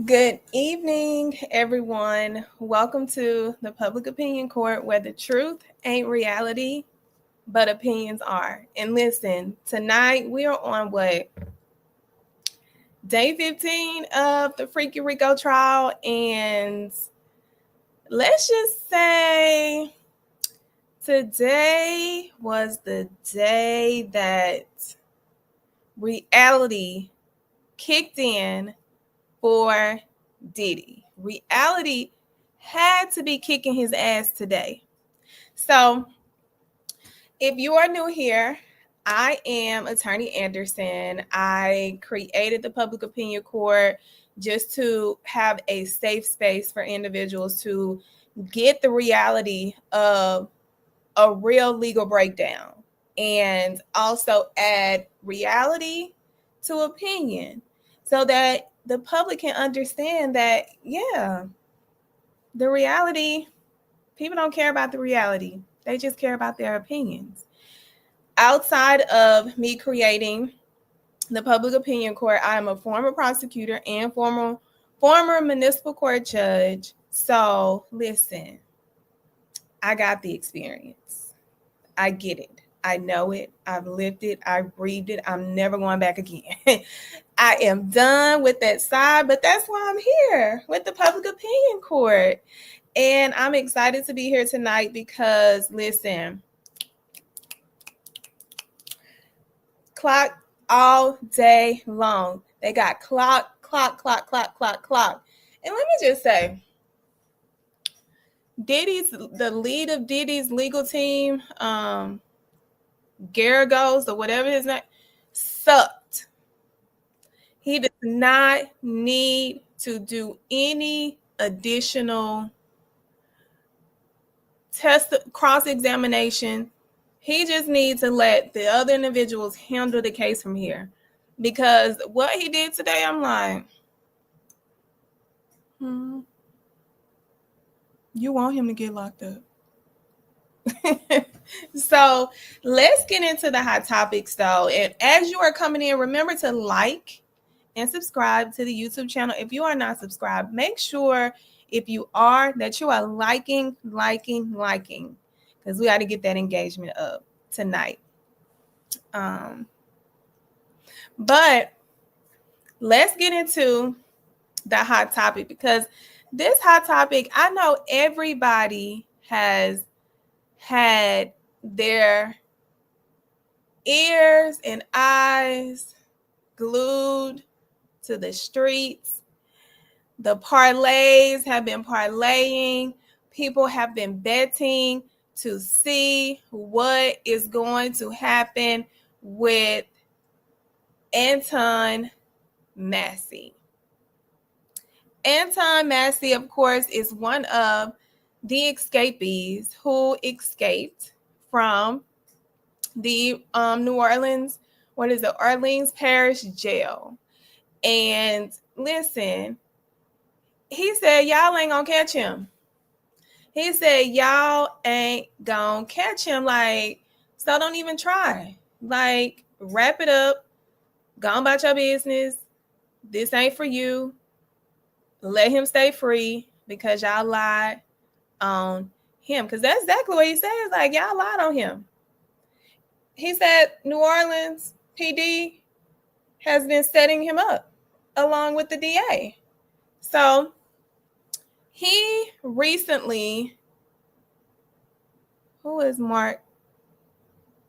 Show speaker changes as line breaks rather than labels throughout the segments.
Good evening, everyone. Welcome to the Public Opinion Court, where the truth ain't reality, but opinions are. And listen, tonight we are on day 15 of the Freaky Rico trial. And let's just say today was the day that reality kicked in for Diddy. Reality had to be kicking his ass today. So, if you are new here, I am Attorney Anderson. I created the Public Opinion Court just to have a safe space for individuals to get the reality of a real legal breakdown and also add reality to opinion so that the public can understand that, yeah, the reality, people don't care about the reality. They just care about their opinions. Outside of me creating the Public Opinion Court, I am a former prosecutor and former municipal court judge. So listen, I got the experience. I get it. I know it. I've lived it. I've breathed it. I'm never going back again. I am done with that side, but that's why I'm here with the Public Opinion Court. And I'm excited to be here tonight because, listen, clock all day long. They got clock. And let me just say, the lead of Diddy's legal team, Garagos or whatever his name, sucked. He does not need to do any additional cross-examination. He just needs to let the other individuals handle the case from here. Because what he did today, I'm like, you want him to get locked up. So let's get into the hot topics though. And as you are coming in, remember to like and subscribe to the YouTube channel. If you are not subscribed, make sure if you are that you are liking, because we got to get that engagement up tonight. But let's get into the hot topic, because this hot topic, I know everybody has had their ears and eyes glued to the streets. The parlays have been parlaying. People have been betting to see what is going to happen with Anton Massey. Anton Massey, of course, is one of the escapees who escaped from the New Orleans, Orleans Parish Jail. And listen, he said, y'all ain't gonna catch him. He said, y'all ain't gonna catch him. Like, so don't even try. Like, wrap it up. Go on about your business. This ain't for you. Let him stay free because y'all lied on him. Because that's exactly what he says. Like, y'all lied on him. He said New Orleans PD has been setting him up along with the DA. So he recently, who is Mark?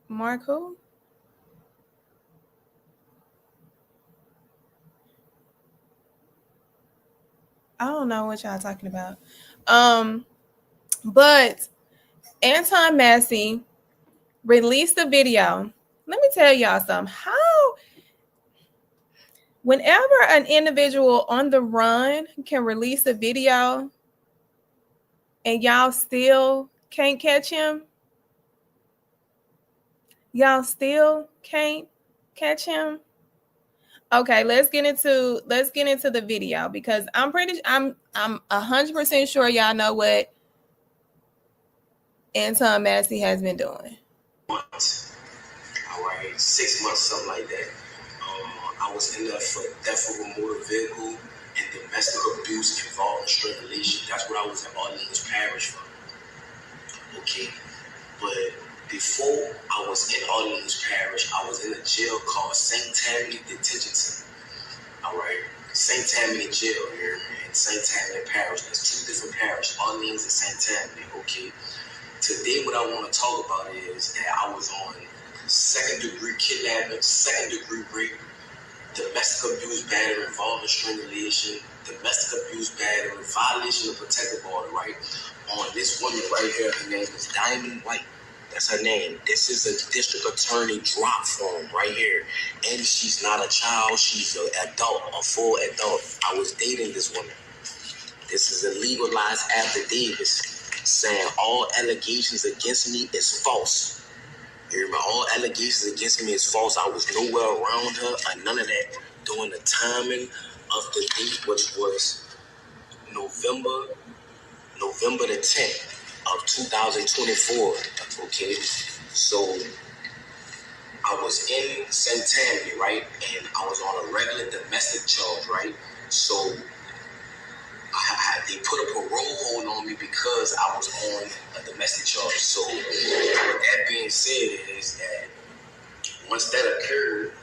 Mark who? I don't know what y'all talking about. But Anton Massey released a video. Let me tell y'all something. Whenever an individual on the run can release a video and y'all still can't catch him, y'all still can't catch him. Okay, let's get into the video, because I'm 100% sure y'all know what Anton Massey has been doing.
Months. All right, 6 months, something like that. I was in there for theft of a motor vehicle, and domestic abuse involving strangulation. That's what I was in Orleans Parish for. Okay, but before I was in Orleans Parish, I was in a jail called St. Tammany Detention Center. All right, St. Tammany Jail here in St. Tammany Parish. There's two different parishes, Orleans and St. Tammany. Okay, today what I want to talk about is that I was on second-degree kidnapping, second-degree rape, domestic abuse, battery involving strangulation, domestic abuse, battery, violation of protective order, right? On this woman right here, her name is Diamond White. That's her name. This is a district attorney drop form right here. And she's not a child, she's an adult, a full adult. I was dating this woman. This is a legalized affidavit saying all allegations against me is false. You remember, all allegations against me is false. I was nowhere around her or none of that during the timing of the date, which was November the 10th of 2024. Okay, so I was in St. Tammany, right, and I was on a regular domestic charge, right. So they put a parole hold on me because I was on a domestic charge. So with that being said, is that once that occurred,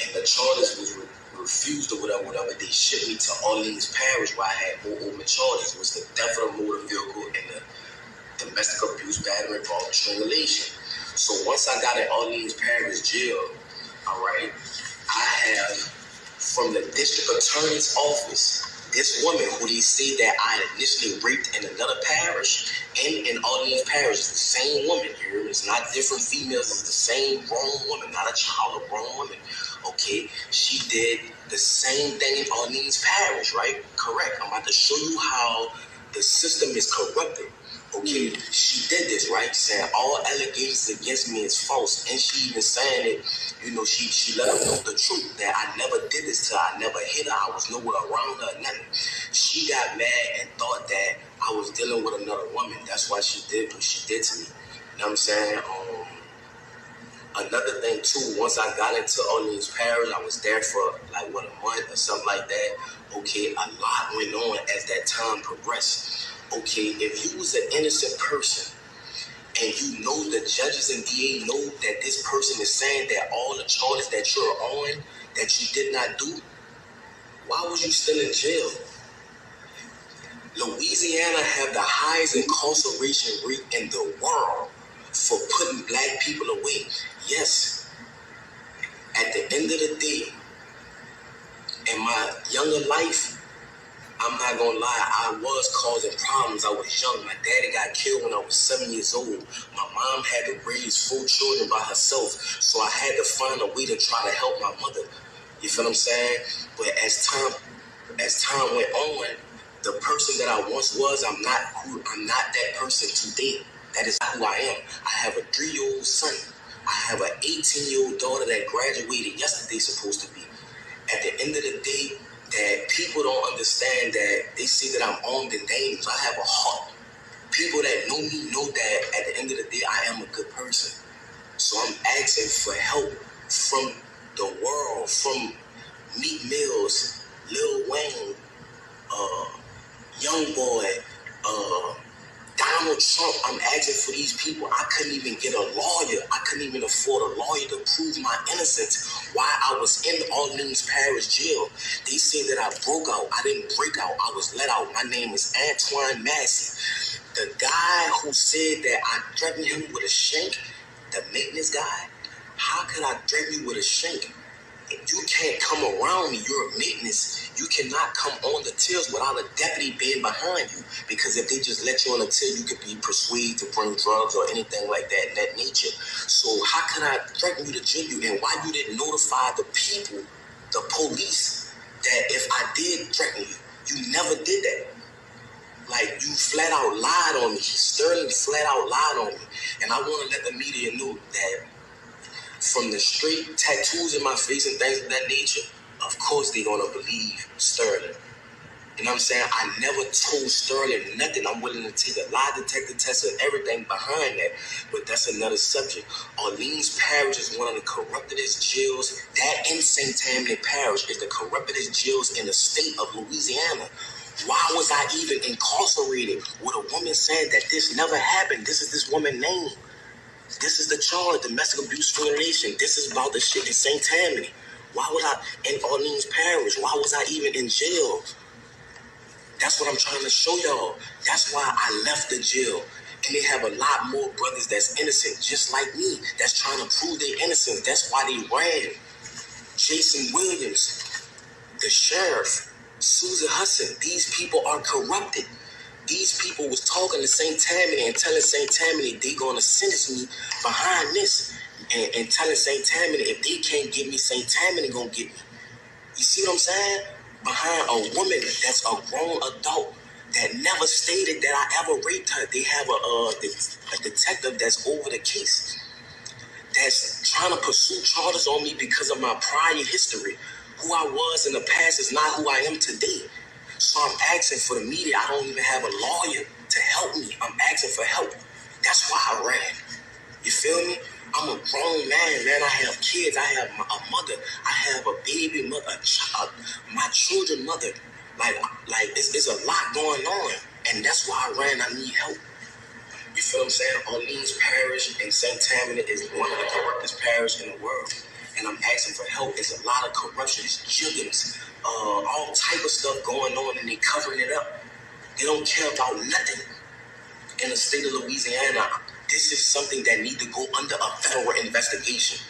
and the charges was refused or whatever, they shipped me to Orleans Parish where I had more open charges. It was the theft of a motor vehicle and the domestic abuse, battery involving strangulation. So once I got in Orleans Parish jail, all right, I have from the district attorney's office, this woman who they say that I initially raped in another parish and in Orleans Parish, is the same woman here. It's not different females. It's the same grown woman, not a child, a grown woman. Okay, she did the same thing in Orleans Parish, right? Correct. I'm about to show you how the system is corrupted. Okay, she did this, right? Saying all allegations against me is false. And she even saying it, she let her know the truth, that I never did this to her. I never hit her. I was nowhere around her, nothing. She got mad and thought that I was dealing with another woman. That's why she did what she did to me. You know what I'm saying? Another thing too, once I got into Orleans Parish, I was there for a month or something like that. Okay, a lot went on as that time progressed. Okay, if you was an innocent person and you know the judges and DA know that this person is saying that all the charges that you're on, that you did not do, why was you still in jail? Louisiana have the highest incarceration rate in the world for putting black people away. Yes, at the end of the day, in my younger life, I'm not gonna lie, I was causing problems. I was young. My daddy got killed when I was 7 years old. My mom had to raise 4 children by herself, so I had to find a way to try to help my mother. You feel what I'm saying? But as time went on, the person that I once was, I'm not that person today. That is not who I am. I have a 3-year-old son. I have an 18-year-old daughter that graduated yesterday, supposed to be. At the end of the day, that people don't understand that they see that I'm armed and dangerous. I have a heart. People that know me know that at the end of the day, I am a good person. So I'm asking for help from the world, from Meek Mills, Lil Wayne, Young Boy, Donald Trump. I'm asking for these people. I couldn't even get a lawyer. I couldn't even afford a lawyer to prove my innocence while I was in Orleans Parish jail. They say that I broke out. I didn't break out. I was let out. My name is Antoine Massey. The guy who said that I threatened him with a shank, the maintenance guy, how could I threaten you with a shank? You can't come around me. You're a maintenance. You cannot come on the tills without a deputy being behind you. Because if they just let you on the till, you could be persuaded to bring drugs or anything like that in that nature. So how can I threaten you to jail you? And why you didn't notify the people, the police, that if I did threaten you, you never did that. Like, you flat out lied on me. Sterling flat out lied on me. And I want to let the media know that from the straight tattoos in my face and things of that nature, of course they're going to believe Sterling. You know what I'm saying? I never told Sterling nothing. I'm willing to take a lie detector test and everything behind that. But that's another subject. Orleans Parish is one of the corruptedest jails. That in St. Tammany Parish is the corruptedest jails in the state of Louisiana. Why was I even incarcerated with a woman saying that this never happened? This is this woman's name. This is the charge, domestic abuse violation. This is about the shit in St. Tammany. Why was I in Orleans Parish? Why was I even in jail? That's what I'm trying to show y'all. That's why I left the jail. And they have a lot more brothers that's innocent, just like me, that's trying to prove their innocence. That's why they ran. Jason Williams, the sheriff, Susan Hudson, these people are corrupted. These people was talking to St. Tammany and telling St. Tammany they gonna sentence me behind this. And telling St. Tammany if they can't get me, St. Tammany gonna get me. You see what I'm saying? Behind a woman that's a grown adult that never stated that I ever raped her. They have a detective that's over the case that's trying to pursue charges on me because of my prior history. Who I was in the past is not who I am today. So I'm asking for the media. I don't even have a lawyer to help me. I'm asking for help. That's why I ran. You feel me? I'm a grown man. I have kids. I have a mother. I have a baby mother, a child, my children mother. Like it's a lot going on. And that's why I ran. I need help. You feel what I'm saying? Orleans Parish in St. Tammany is one of the corruptest parishes in the world. And I'm asking for help. There's a lot of corruption. It's juggins, all type of stuff going on, and they covering it up. They don't care about nothing in the state of Louisiana. This is something that need to go under a federal investigation.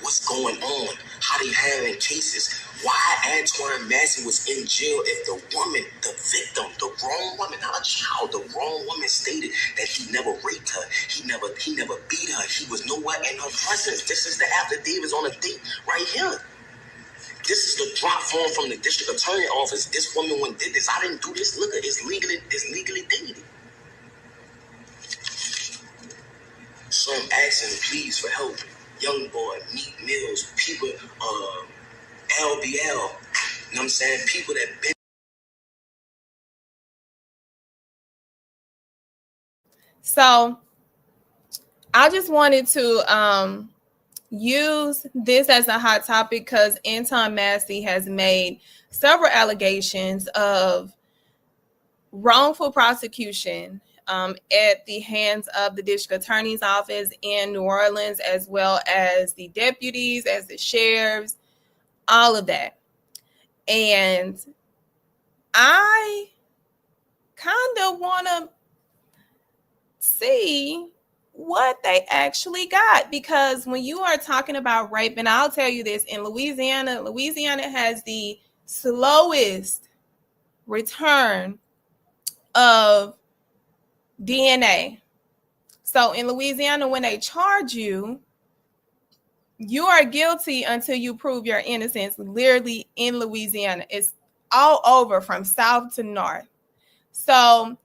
What's going on? How they handling cases? Why Antoine Massey was in jail if the woman, the victim, the grown woman, not a child, the grown woman stated that he never raped her. He never beat her. He was nowhere in her presence. This is the affidavits on the date right here. This is the drop form from the district attorney office. This woman when did this. I didn't do this. Look, it's legally dated. So I'm asking, please, for help. Young Boy, Meek Mills, people, LBL, you know what I'm saying? People that been.
So I just wanted to use this as a hot topic because Anton Massey has made several allegations of wrongful prosecution at the hands of the district attorney's office in New Orleans, as well as the deputies, as the sheriffs, all of that. And I kind of want to see what they actually got, because when you are talking about rape, and I'll tell you this, in Louisiana has the slowest return of DNA. So in Louisiana, when they charge you, you are guilty until you prove your innocence. Literally in Louisiana, it's all over from south to north. So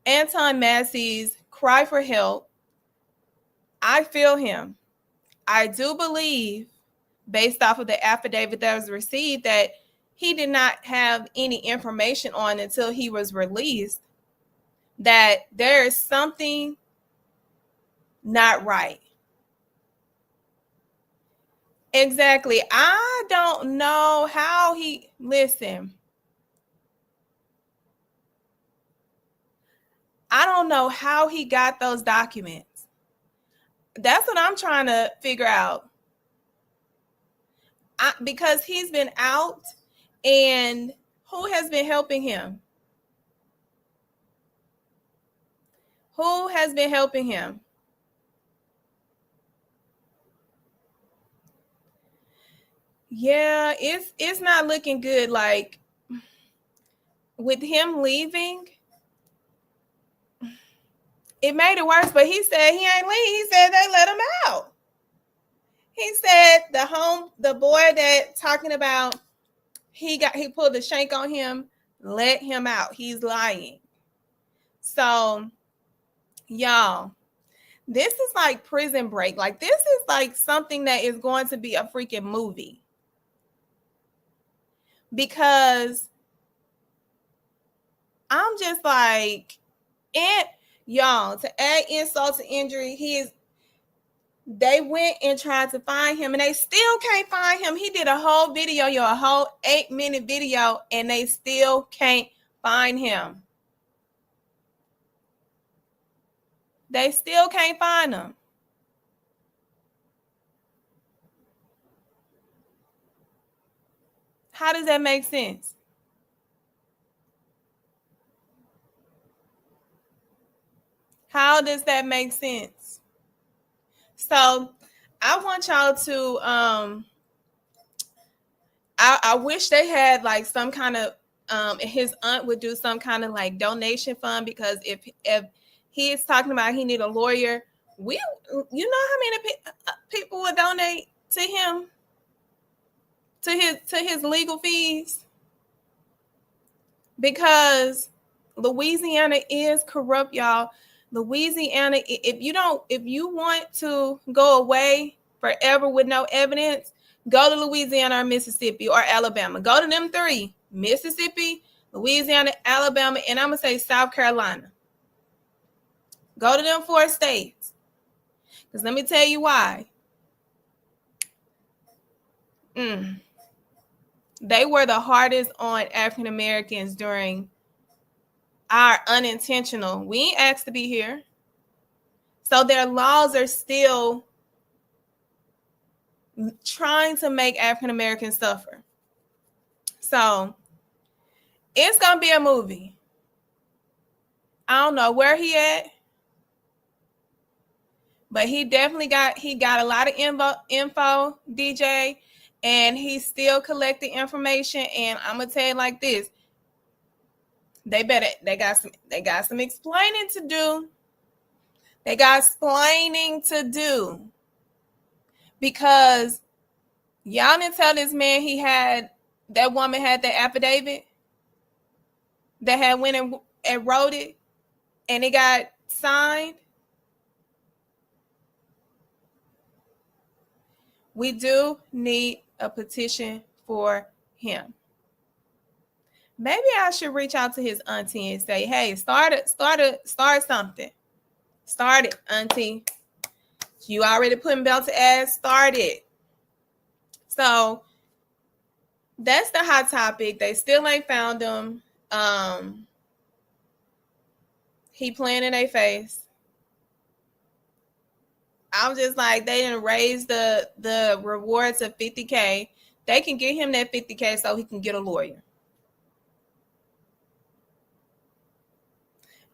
Anton Massey's cry for help, I feel him. I do believe, based off of the affidavit that was received, that he did not have any information on until he was released, that there is something not right. Exactly. I don't know how he, listen, I don't know how he got those documents. That's what I'm trying to figure out. Because he's been out, and who has been helping him? Who has been helping him? Yeah, it's not looking good. Like with him leaving, it made it worse. But he said he ain't leave. He said they let him out. He said the boy that talking about he pulled the shank on him, let him out. He's lying. So y'all, this is like Prison Break. Like this is like something that is going to be a freaking movie. Because I'm just like, and y'all, to add insult to injury, they went and tried to find him and they still can't find him. He did a whole video, a whole 8-minute video, and they still can't find him. They still can't find him. How does that make sense? How does that make sense? So I want y'all to I wish they had like some kind of his aunt would do some kind of like donation fund, because if he is talking about he need a lawyer, you know how many people would donate to him to his legal fees, because Louisiana is corrupt, y'all. Louisiana, if you want to go away forever with no evidence, go to Louisiana or Mississippi or Alabama. Go to them three: Mississippi, Louisiana, Alabama, and I'm gonna say South Carolina. Go to them 4 states, because let me tell you why. They were the hardest on African Americans during our unintentional. We ain't asked to be here. So their laws are still trying to make African Americans suffer. So it's going to be a movie. I don't know where he at, but he definitely got a lot of info, DJ, and he's still collecting information. And I'm going to tell you like this. They got some explaining to do. They got explaining to do, because y'all didn't tell this man that woman had that affidavit that had went and wrote it and it got signed. We do need a petition for him. Maybe I should reach out to his auntie and say, hey, start something. Start it, auntie. You already putting belt to ass. Start it. So that's the hot topic. They still ain't found him. He playing in their face. I'm just like, they didn't raise the reward to $50K. They can get him that $50K so he can get a lawyer.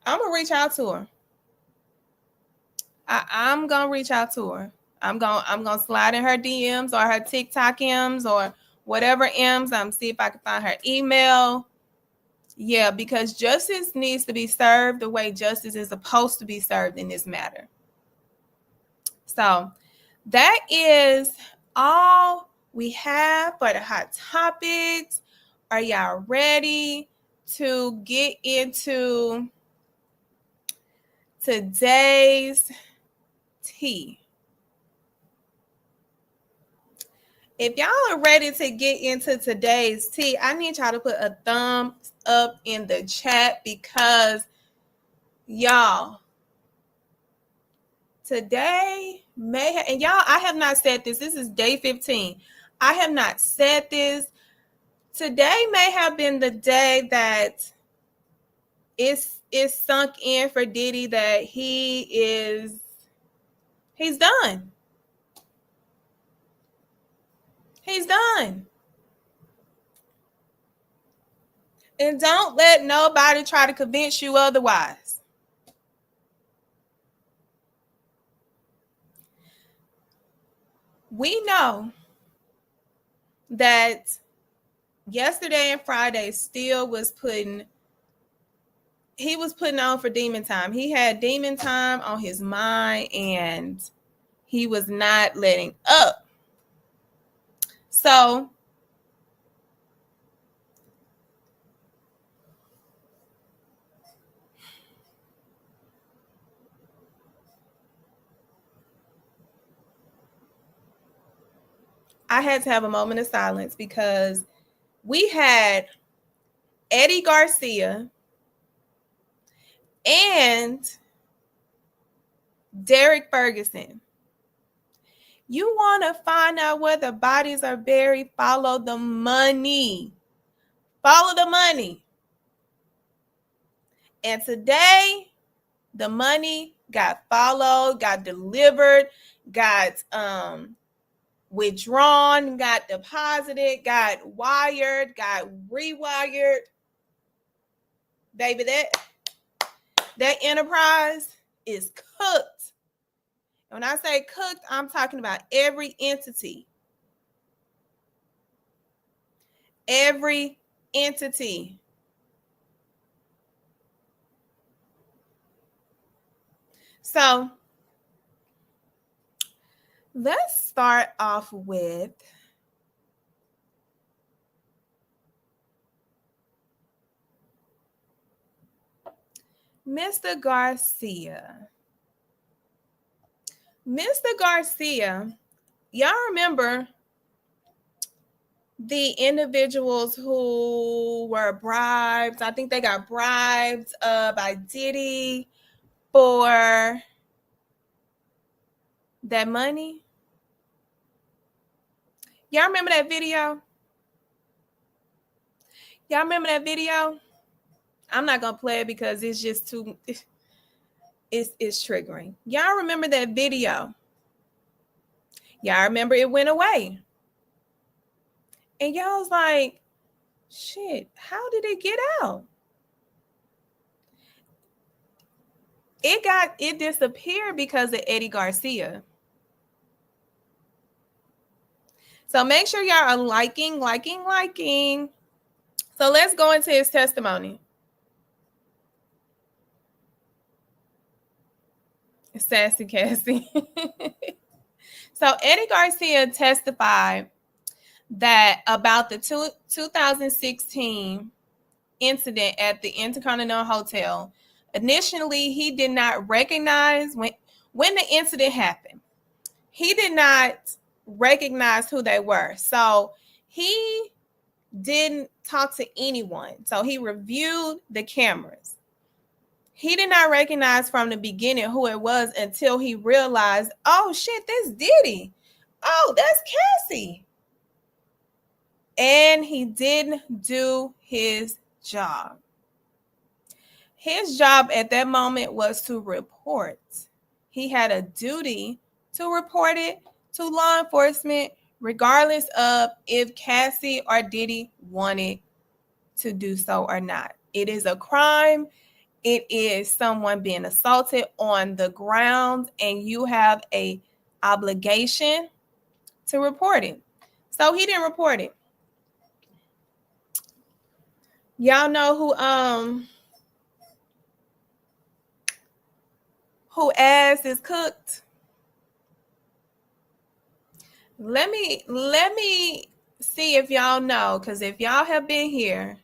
I'm gonna reach out to her. I'm gonna reach out to her. I'm gonna slide in her DMs or her TikTok M's or whatever M's. I'm see if I can find her email. Yeah, because justice needs to be served the way justice is supposed to be served in this matter. So that is all we have for the hot topics. Are y'all ready to get into today's tea? If y'all are ready to get into today's tea, I need y'all to put a thumbs up in the chat, because y'all, today and y'all, I have not said this. This is day 15. I have not said this. Today may have been the day that it's sunk in for Diddy that he's done. He's done. And don't let nobody try to convince you otherwise. We know that yesterday and Friday still was putting on for demon time. He had demon time on his mind and he was not letting up. So I had to have a moment of silence, because we had Eddie Garcia and Derek Ferguson. You want to find out where the bodies are buried? Follow the money. Follow the money. And today, the money got followed, got delivered, got withdrawn, got deposited, got wired, got rewired. Baby, that enterprise is cooked. When I say cooked, I'm talking about every entity. Every entity. So let's start off with Mr. Garcia. Mr. Garcia, y'all remember the individuals who were bribed? I think they got bribed by Diddy for that money. Y'all remember that video? Y'all remember that video? I'm not gonna play it because it's just too, it's triggering. Y'all remember that video? Y'all remember it went away. And y'all was like, shit, how did it get out? It disappeared because of Eddie Garcia. So make sure y'all are liking. So let's go into his testimony. Sassy Cassie. So Eddie Garcia testified that about the 2016 incident at the Intercontinental Hotel. Initially, he did not recognize when the incident happened. He did not recognize who they were. So he didn't talk to anyone. So he reviewed the cameras. He did not recognize from the beginning who it was until he realized, oh shit, that's Diddy. Oh, that's Cassie. And he didn't do his job. His job at that moment was to report. He had a duty to report it to law enforcement, regardless of if Cassie or Diddy wanted to do so or not. It is a crime. It is someone being assaulted on the ground, and you have an obligation to report it. So he didn't report it. Y'all know who ass is cooked? Let me see if y'all know, because if y'all have been here,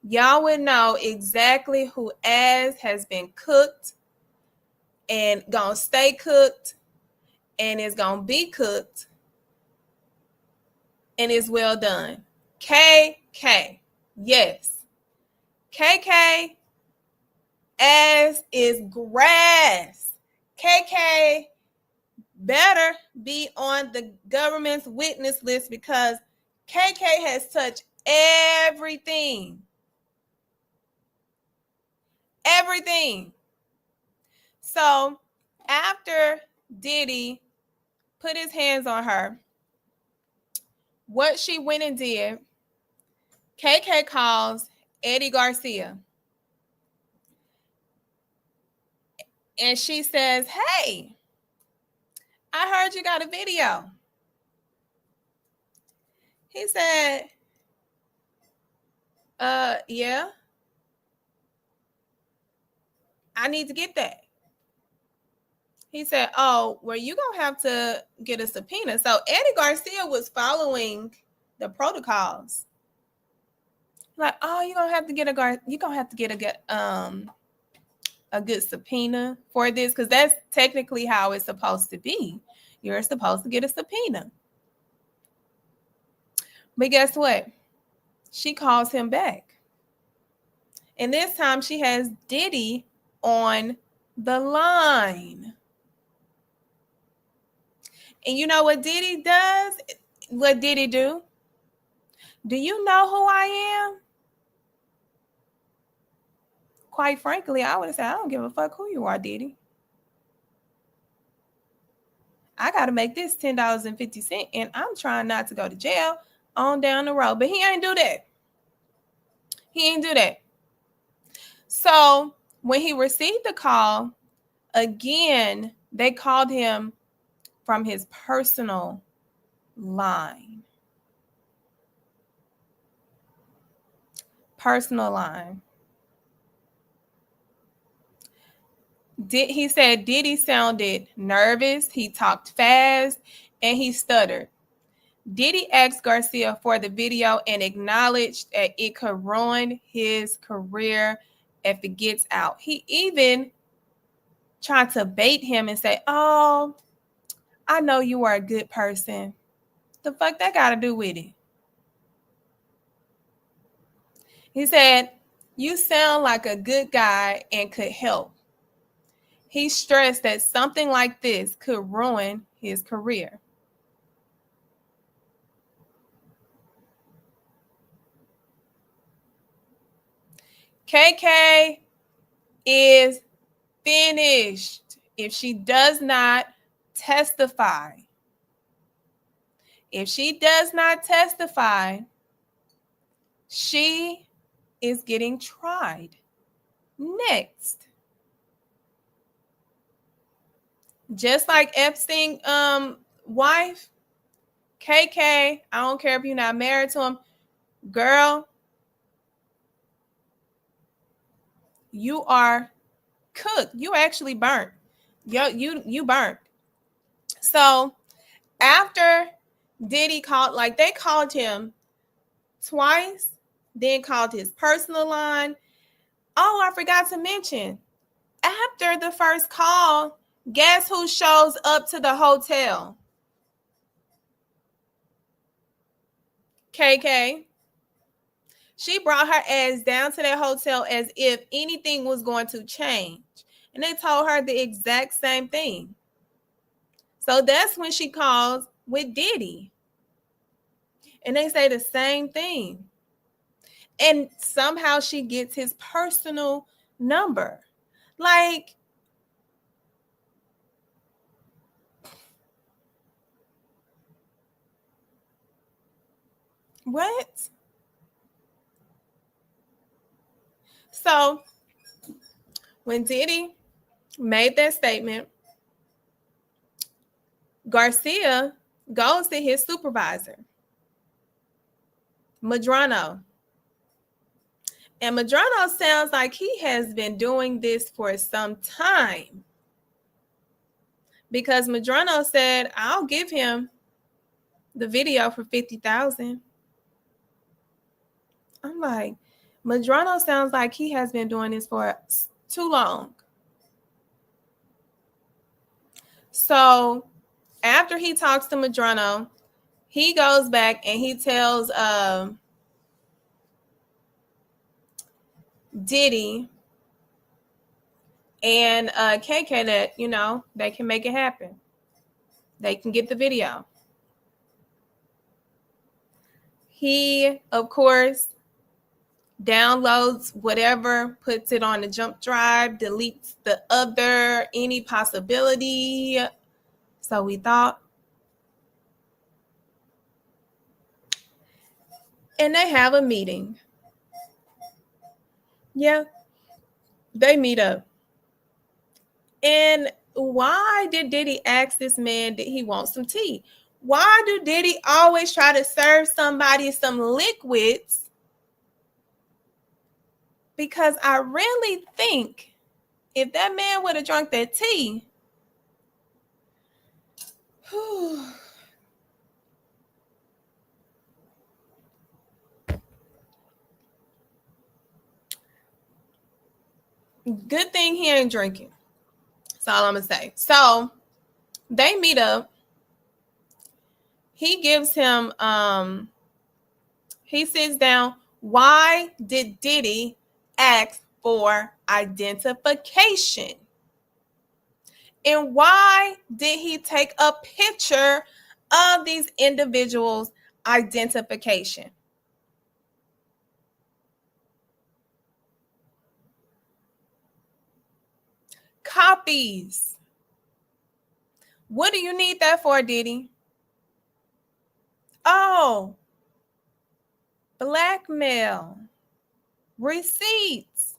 y'all would know exactly who ass has been cooked and gonna stay cooked and is gonna be cooked and is well done. KK. Yes. KK ass is grass. KK better be on the government's witness list because KK has touched everything. Everything. So after Diddy put his hands on her, what she went and did, KK calls Eddie Garcia. And she says, hey, I heard you got a video. He said, yeah. I need to get that. He said, oh, well, you're going to have to get a subpoena. So Eddie Garcia was following the protocols. Like, oh, you're going to have to get a good subpoena for this, because that's technically how it's supposed to be. You're supposed to get a subpoena. But guess what? She calls him back. And this time she has Diddy on the line. And you know what Diddy does? What Diddy do? Do you know who I am? Quite frankly, I would have said, I don't give a fuck who you are, Diddy. I got to make this $10.50, and I'm trying not to go to jail on down the road. But he ain't do that. He ain't do that. So when he received the call, again, they called him from his personal line. Personal line. He said Diddy sounded nervous, he talked fast, and he stuttered. Diddy asked Garcia for the video and acknowledged that it could ruin his career if it gets out. He even tried to bait him and say, oh, I know you are a good person. The fuck that got to do with it? He said, you sound like a good guy and could help. He stressed that something like this could ruin his career. KK is finished if she does not testify. If she does not testify, she is getting tried next. Just like Epstein's wife, KK, I don't care if you're not married to him, girl, you are cooked. You actually burnt. You burnt. So after Diddy called, like they called him twice, then called his personal line. Oh, I forgot to mention, after the first call, guess who shows up to the hotel? KK. She brought her ass down to that hotel as if anything was going to change. And they told her the exact same thing. So that's when she calls with Diddy. And they say the same thing. And somehow she gets his personal number. Like, what? So when Diddy made that statement, Garcia goes to his supervisor, Medrano. And Medrano sounds like he has been doing this for some time. Because Medrano said, I'll give him the video for $50,000. I'm like, Medrano sounds like he has been doing this for too long. So after he talks to Medrano, he goes back and he tells Diddy and KK that, you know, they can make it happen. They can get the video. He, of course, downloads whatever, puts it on the jump drive, deletes the other, any possibility. So we thought. And they have a meeting. Yeah, they meet up. And why did Diddy ask this man, did he want some tea? Why do Diddy always try to serve somebody some liquids? Because I really think if that man would have drunk that tea, good thing he ain't drinking. That's all I'm going to say. So they meet up. He gives him, he sits down. Why did Diddy ask for identification. And why did he take a picture of these individuals' identification? Copies. What do you need that for, Diddy? Oh, blackmail, receipts,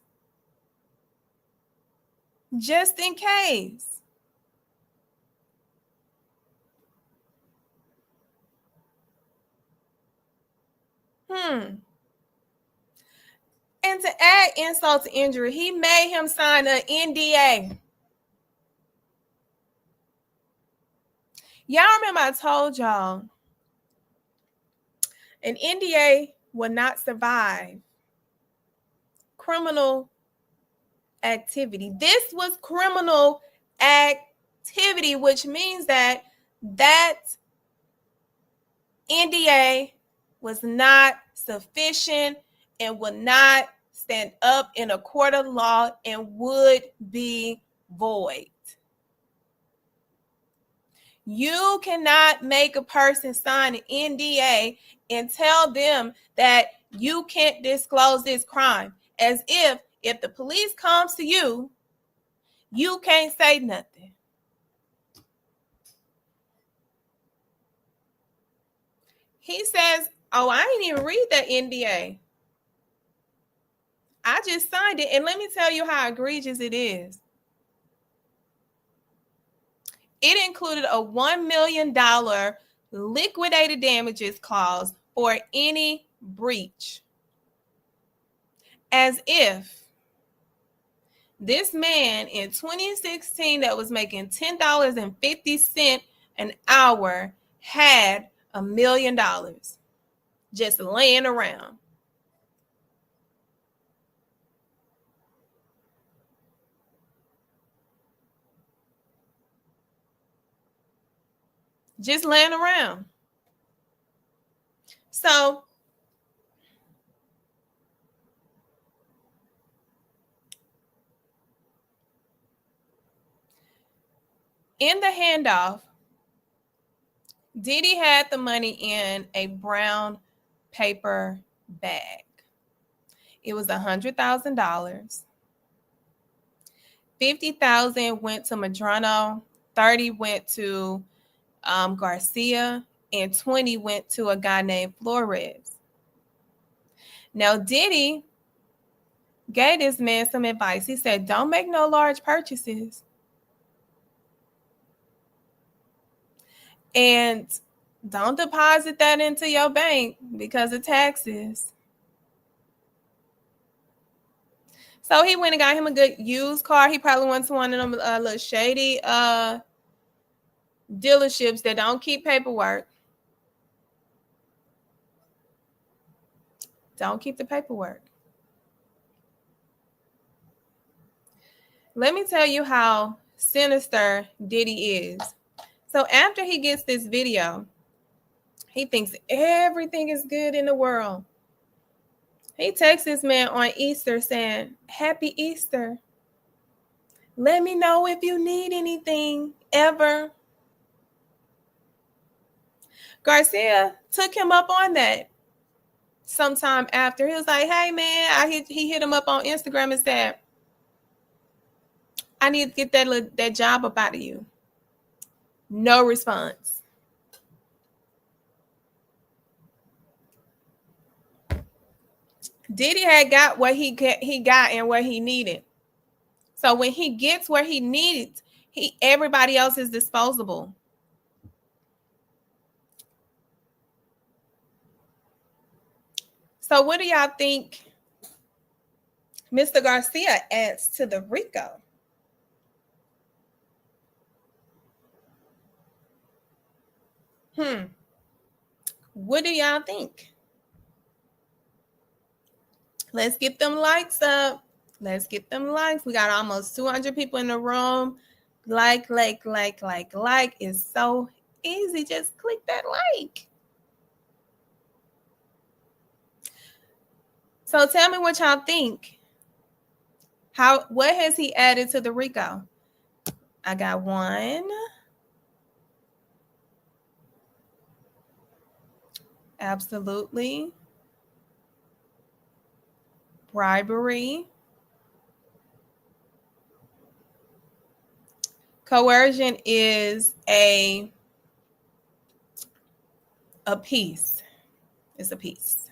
just in case. And to add insult to injury, he made him sign an NDA. Y'all remember I told y'all an NDA will not survive criminal activity. This was criminal activity, which means that NDA was not sufficient and would not stand up in a court of law and would be void. You cannot make a person sign an NDA and tell them that you can't disclose this crime, as if the police comes to you, you can't say nothing. He says, oh, I didn't even read that NDA. I just signed it. And let me tell you how egregious it is. It included a $1 million liquidated damages clause for any breach. As if this man in 2016 that was making $10.50 an hour had $1 million just laying around. Just laying around. So in the handoff, Diddy had the money in a brown paper bag. It was $100,000. $50,000 went to Madrano, 30 went to Garcia, and 20 went to a guy named Flores. Now, Diddy gave this man some advice. He said, don't make no large purchases. And don't deposit that into your bank because of taxes. So he went and got him a good used car. He probably went to one of them little shady dealerships that don't keep paperwork. Don't keep the paperwork. Let me tell you how sinister Diddy is. So after he gets this video, he thinks everything is good in the world. He texts this man on Easter saying, Happy Easter. Let me know if you need anything ever. Garcia took him up on that sometime after. He was like, hey, man, he hit him up on Instagram and said, I need to get that job up out of you. No response. Diddy had got what he got and what he needed. So when he gets where he needs, everybody else is disposable. So what do y'all think Mr. Garcia adds to the Rico? What do y'all think? Let's get them likes up. Let's get them likes. We got almost 200 people in the room. Like. It's so easy. Just click that like. So tell me what y'all think. What has he added to the Rico? I got one. Absolutely. Bribery. Coercion is a piece. It's a piece.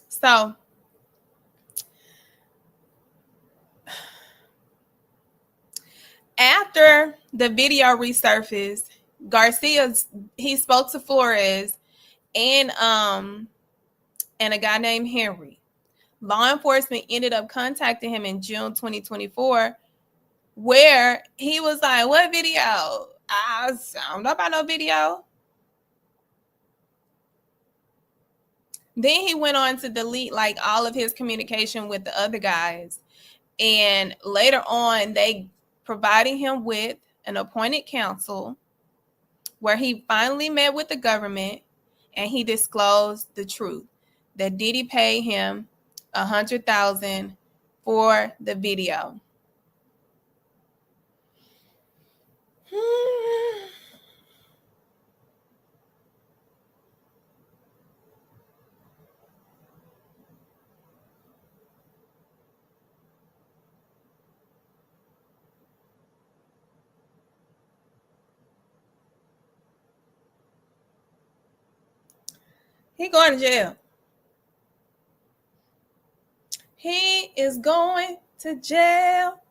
So after the video resurfaced, Garcia, he spoke to Flores and a guy named Henry. Law enforcement ended up contacting him in June 2024, where he was like, "What video? I don't know about no video." Then he went on to delete like all of his communication with the other guys. And later on, they provided him with an appointed counsel where he finally met with the government and he disclosed the truth that Diddy paid him $100,000 for the video. He going to jail. He is going to jail.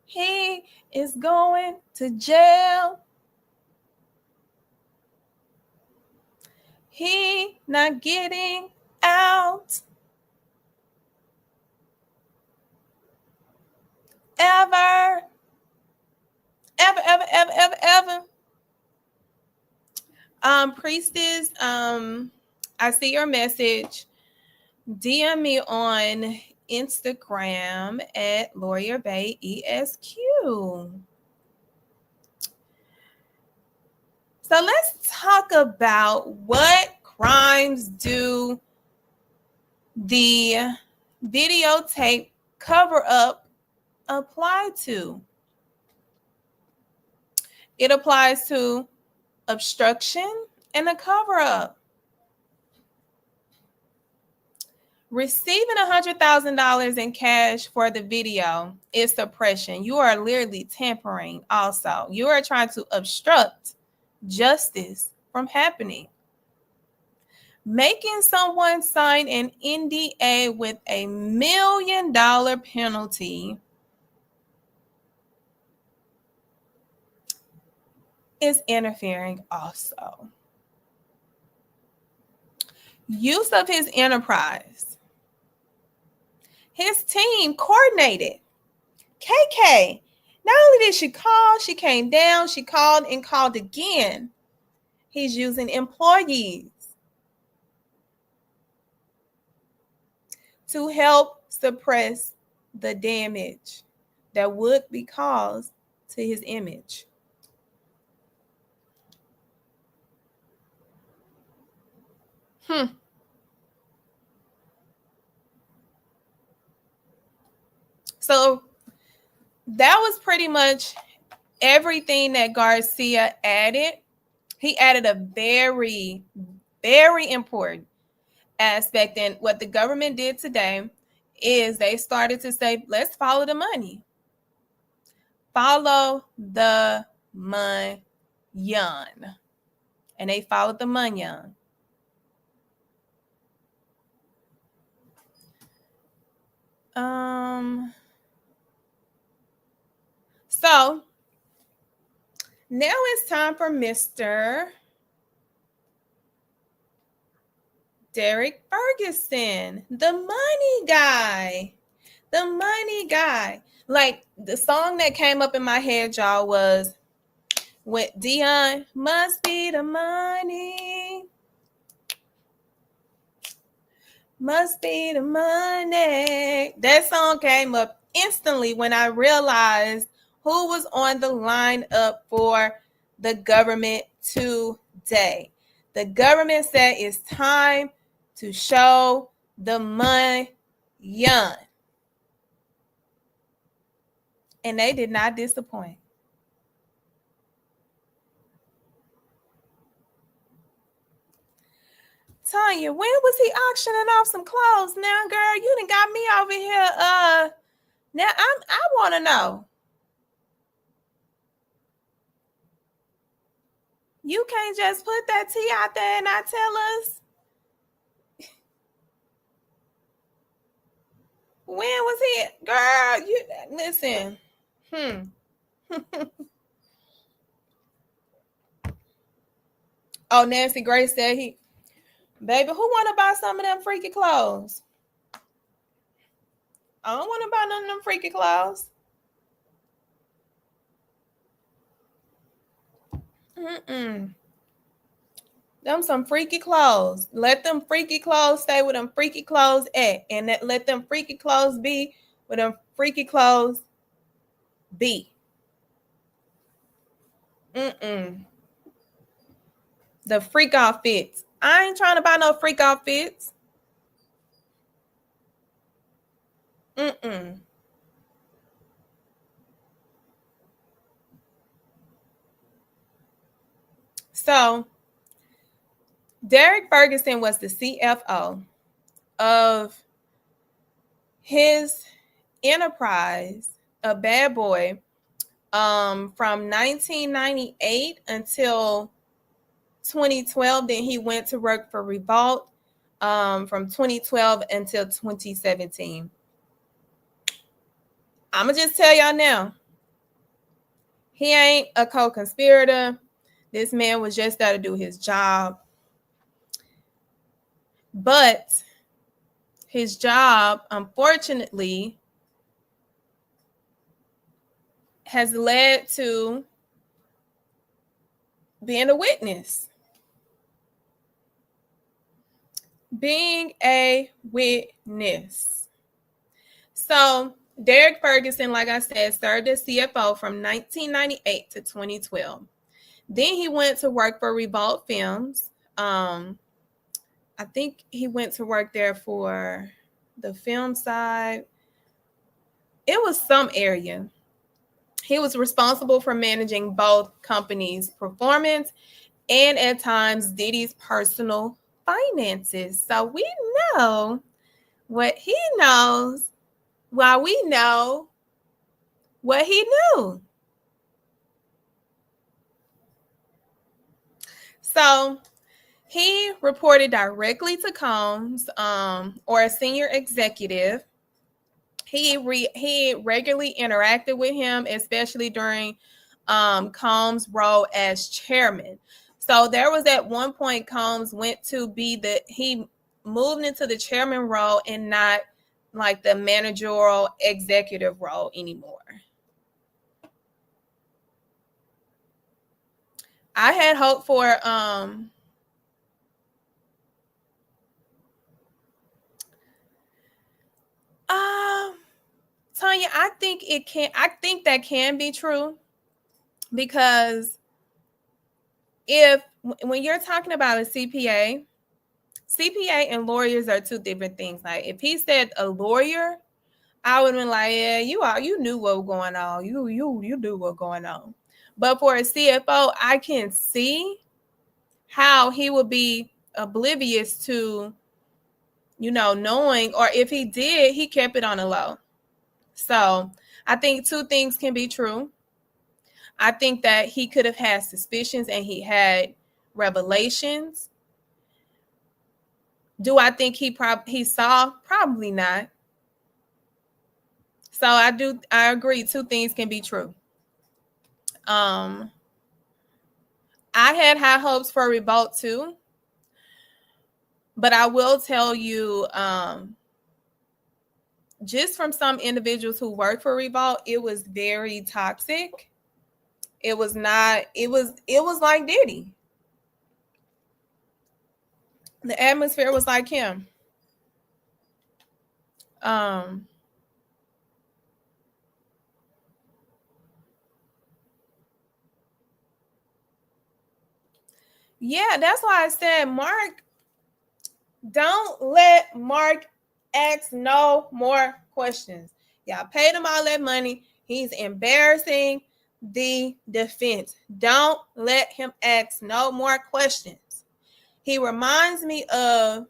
He is going to jail. He not getting out. Ever. Ever. Priestess, I see your message. DM me on Instagram at Lawyer Bay ESQ. So let's talk about what crimes do the videotape cover up apply to. It applies to obstruction and a cover up. Receiving $100,000 in cash for the video is suppression. You are literally tampering also. You are trying to obstruct justice from happening. Making someone sign an NDA with a $1 million penalty is interfering also. Use of his enterprise. His team coordinated. KK, not only did she call, she came down, she called and called again. He's using employees to help suppress the damage that would be caused to his image. So that was pretty much everything that Garcia added. He added a very, very important aspect. And what the government did today is they started to say, let's follow the money. Follow the money. And they followed the money. So now it's time for Mr. Derek Ferguson, the money guy. The money guy. Like the song that came up in my head, y'all, was with Dion, must be the money. Must be the money. That song came up instantly when I realized who was on the lineup for the government today. The government said it's time to show the money. And they did not disappoint. Tanya, when was he auctioning off some clothes? Now, girl, you done got me over here. Now I want to know. You can't just put that tea out there and not tell us. When was he? Girl, you listen. Oh, Nancy Grace said baby, who want to buy some of them freaky clothes? I don't want to buy none of them freaky clothes. Them some freaky clothes. Let them freaky clothes stay with them freaky clothes at. And let them freaky clothes be with them freaky clothes be. The freak outfits. I ain't trying to buy no freak outfits. So Derek Ferguson was the CFO of his enterprise, a bad boy, from 1998 until 2012. Then he went to work for Revolt from 2012 until 2017. I'm going to just tell y'all now, he ain't a co-conspirator. This man was just there to do his job. But his job, unfortunately, has led to being a witness. Being a witness. So Derek Ferguson, like I said, served as CFO from 1998 to 2012. Then he went to work for Revolt Films. I think he went to work there for the film side. It was some area. He was responsible for managing both companies' performance and at times Diddy's personal finances. So we know what he knows while we know what he knew. So he reported directly to Combs or a senior executive. He regularly interacted with him, especially during Combs' role as chairman. So there was at one point Combs went to he moved into the chairman role and not like the managerial executive role anymore. I had hoped for Tanya, I think that can be true, because when you're talking about a CPA and lawyers are two different things. Like if he said a lawyer, I would have been like, yeah, you knew what was going on. You knew what was going on. But for a CFO, I can see how he would be oblivious to, knowing, or if he did, he kept it on the low. So I think two things can be true. I think that he could have had suspicions and he had revelations. Do I think he saw? Probably not. So I agree. Two things can be true. I had high hopes for Revolt too. But I will tell you, just from some individuals who work for Revolt, it was very toxic. It was like Diddy. The atmosphere was like him. Yeah, that's why I said, Mark, don't let Mark ask no more questions. Y'all paid him all that money. He's embarrassing the defense. Don't let him ask no more questions. He reminds me of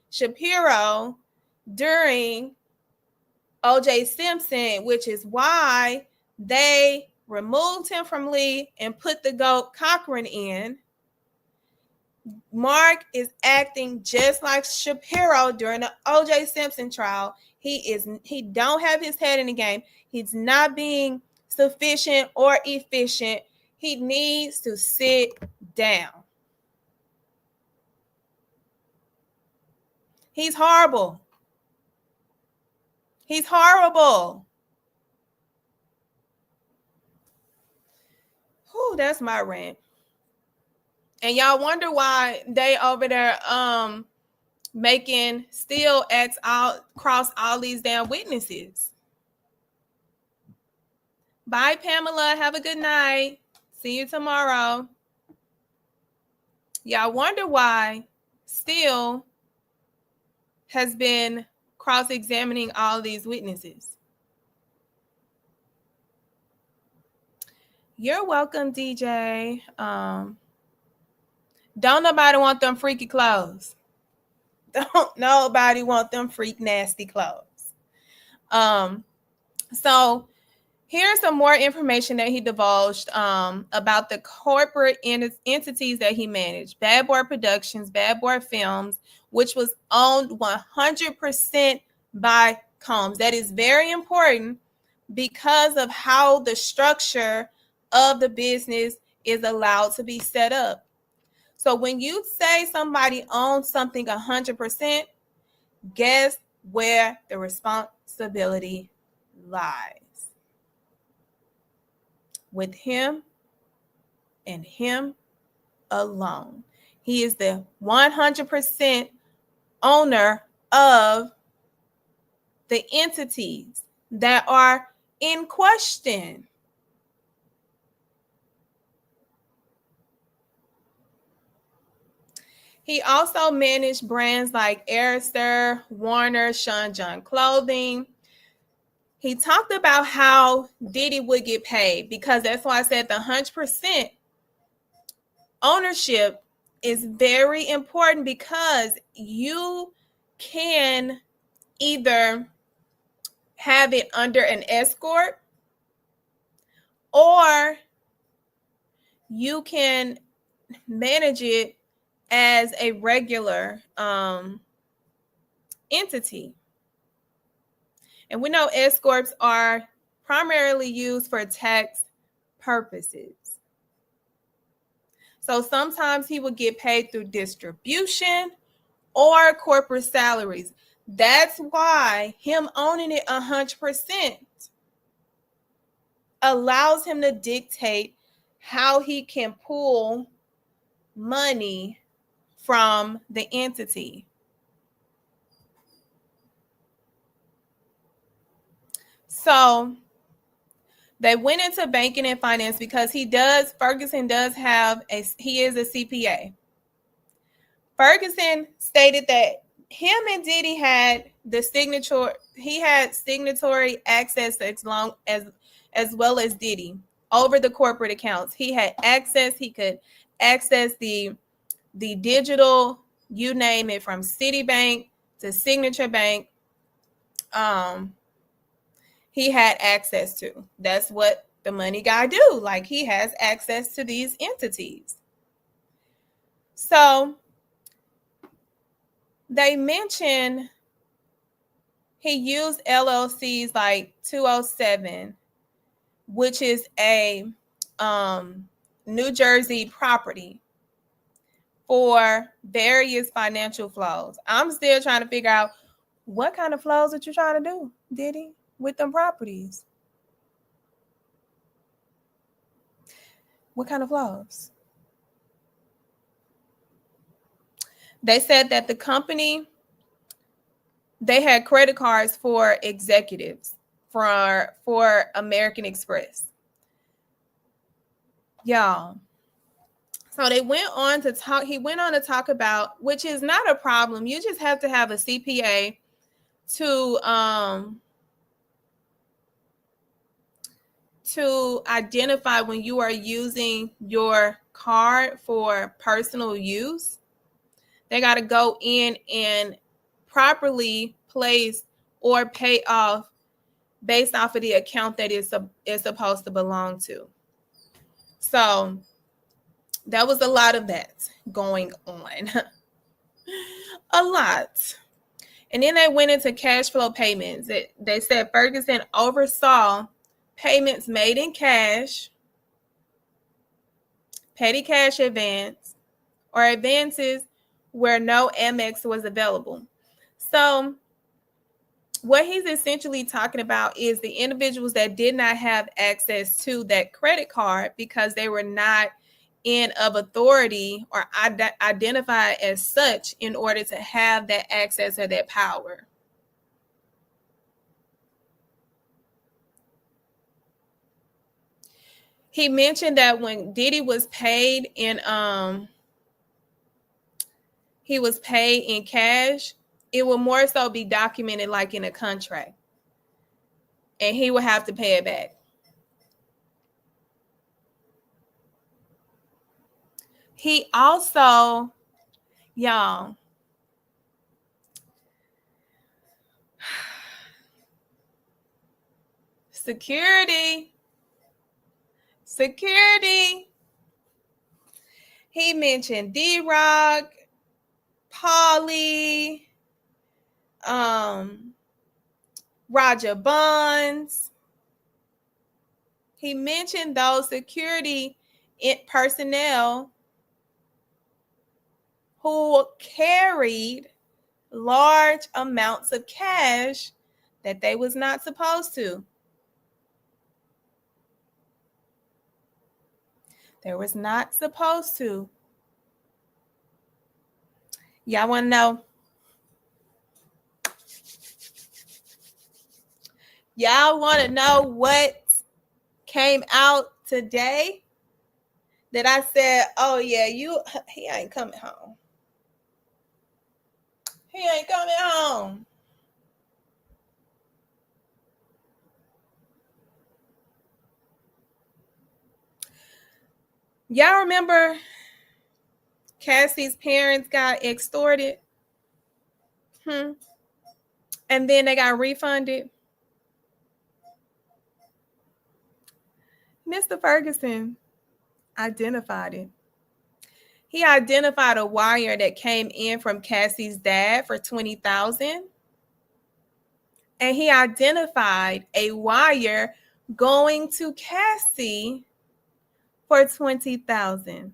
Shapiro during O.J. Simpson, which is why they removed him from Lee and put the GOAT Cochran in. Mark is acting just like Shapiro during the O.J. Simpson trial. He don't have his head in the game. He's not being sufficient or efficient. He needs to sit down. He's horrible. He's horrible. Whew, that's my rant. And y'all wonder why they over there making still X out cross all these damn witnesses. Bye, Pamela. Have a good night. See you tomorrow. Y'all wonder why still has been cross-examining all these witnesses. You're welcome, DJ. Don't nobody want them freaky clothes. Don't nobody want them freak nasty clothes. So here's some more information that he divulged about the corporate entities that he managed. Bad Boy Productions, Bad Boy Films, which was owned 100% by Combs. That is very important because of how the structure of the business is allowed to be set up. So when you say somebody owns something 100%, guess where the responsibility lies? With him and him alone. He is the 100% owner of the entities that are in question. He also managed brands like Airster, Warner, Sean John Clothing. He talked about how Diddy would get paid because that's why I said the 100% ownership is very important because you can either have it under an escort or you can manage it as a regular entity. And we know escorts are primarily used for tax purposes. So sometimes he would get paid through distribution or corporate salaries. That's why him owning it 100% allows him to dictate how he can pull money from the entity. So they went into banking and finance because Ferguson is a CPA. Ferguson stated that him and Diddy had signatory access as well as Diddy over the corporate accounts. He had access, he could access the digital, you name it, from Citibank to Signature Bank. He had access to. That's what the money guy do. Like, he has access to these entities. So they mention he used LLCs like 207, which is a New Jersey property, for various financial flows. I'm still trying to figure out what kind of flows that you're trying to do, Diddy, with them properties. What kind of flows? They said that the company, they had credit cards for executives for American Express. Y'all, So they went on to talk. He went on to talk about, which is not a problem. You just have to have a CPA to identify when you are using your card for personal use. They got to go in and properly place or pay off based off of the account that is supposed to belong to. So that was a lot of that going on. A lot. And then they went into cash flow payments. They said Ferguson oversaw payments made in cash, petty cash advance, or advances where no Amex was available. So what he's essentially talking about is the individuals that did not have access to that credit card because they were not in of authority or identified as such in order to have that access or that power. He mentioned that when Diddy was paid in he was paid in cash, it would more so be documented like in a contract. And he would have to pay it back. He also, y'all, security. He mentioned D-Rock, Paulie, Roger Bonds. He mentioned those security personnel who carried large amounts of cash that they was not supposed to. They was not supposed to. Y'all want to know? Y'all want to know what came out today? That I said, oh yeah, he ain't coming home. He ain't coming home. Y'all remember Cassie's parents got extorted? And then they got refunded. Mr. Ferguson identified it. He identified a wire that came in from Cassie's dad for $20,000. And he identified a wire going to Cassie for $20,000.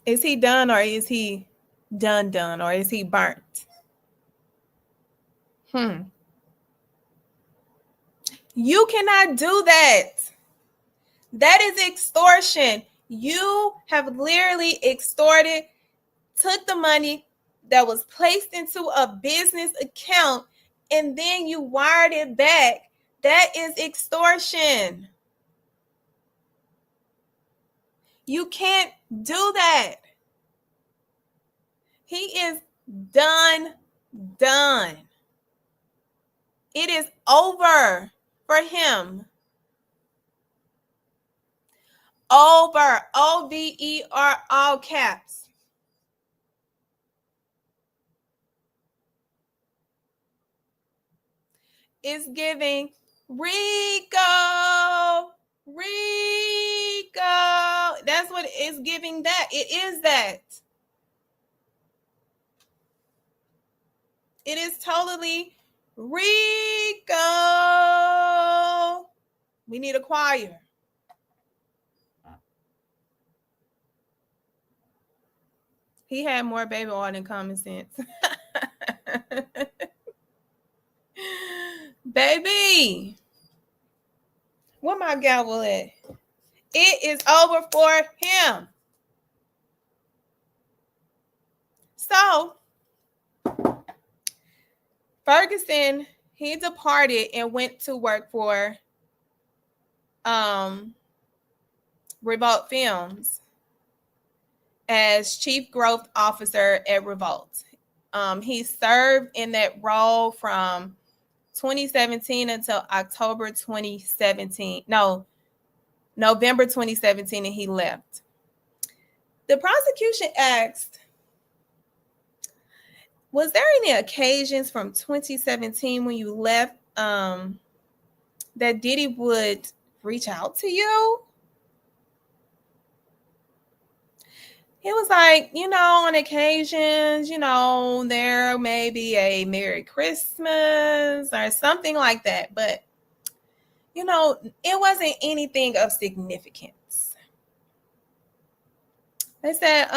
Is he done or is he done or is he burnt? You cannot do that. That is extortion. You have literally extorted, took the money that was placed into a business account, and then you wired it back. That is extortion. You can't do that. He is done. It is over for him. Over. OVER, all caps. It's giving Rico. That's what it's giving that. It is that. It is totally Rico. We need a choir. He had more baby oil than common sense. Baby, where my gavel at? It is over for him. So, Ferguson, he departed and went to work for Revolt Films as Chief Growth Officer at Revolt. He served in that role from 2017 until October 2017. No, November 2017, and he left. The prosecution asked, was there any occasions from 2017 when you left that Diddy would reach out to you? He was like, on occasions, there may be a Merry Christmas or something like that. But, it wasn't anything of significance. They said,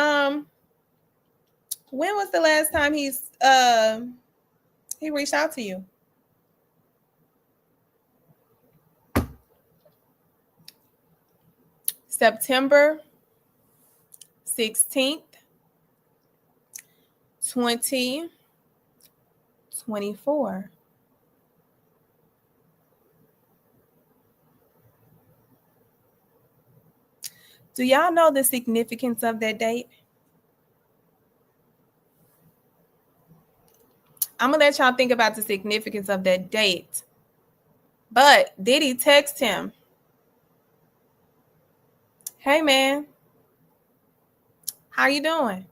when was the last time he reached out to you? September 16th, 2024. Do y'all know the significance of that date? I'm going to let y'all think about the significance of that date. But Diddy text him, hey, man, how you doing?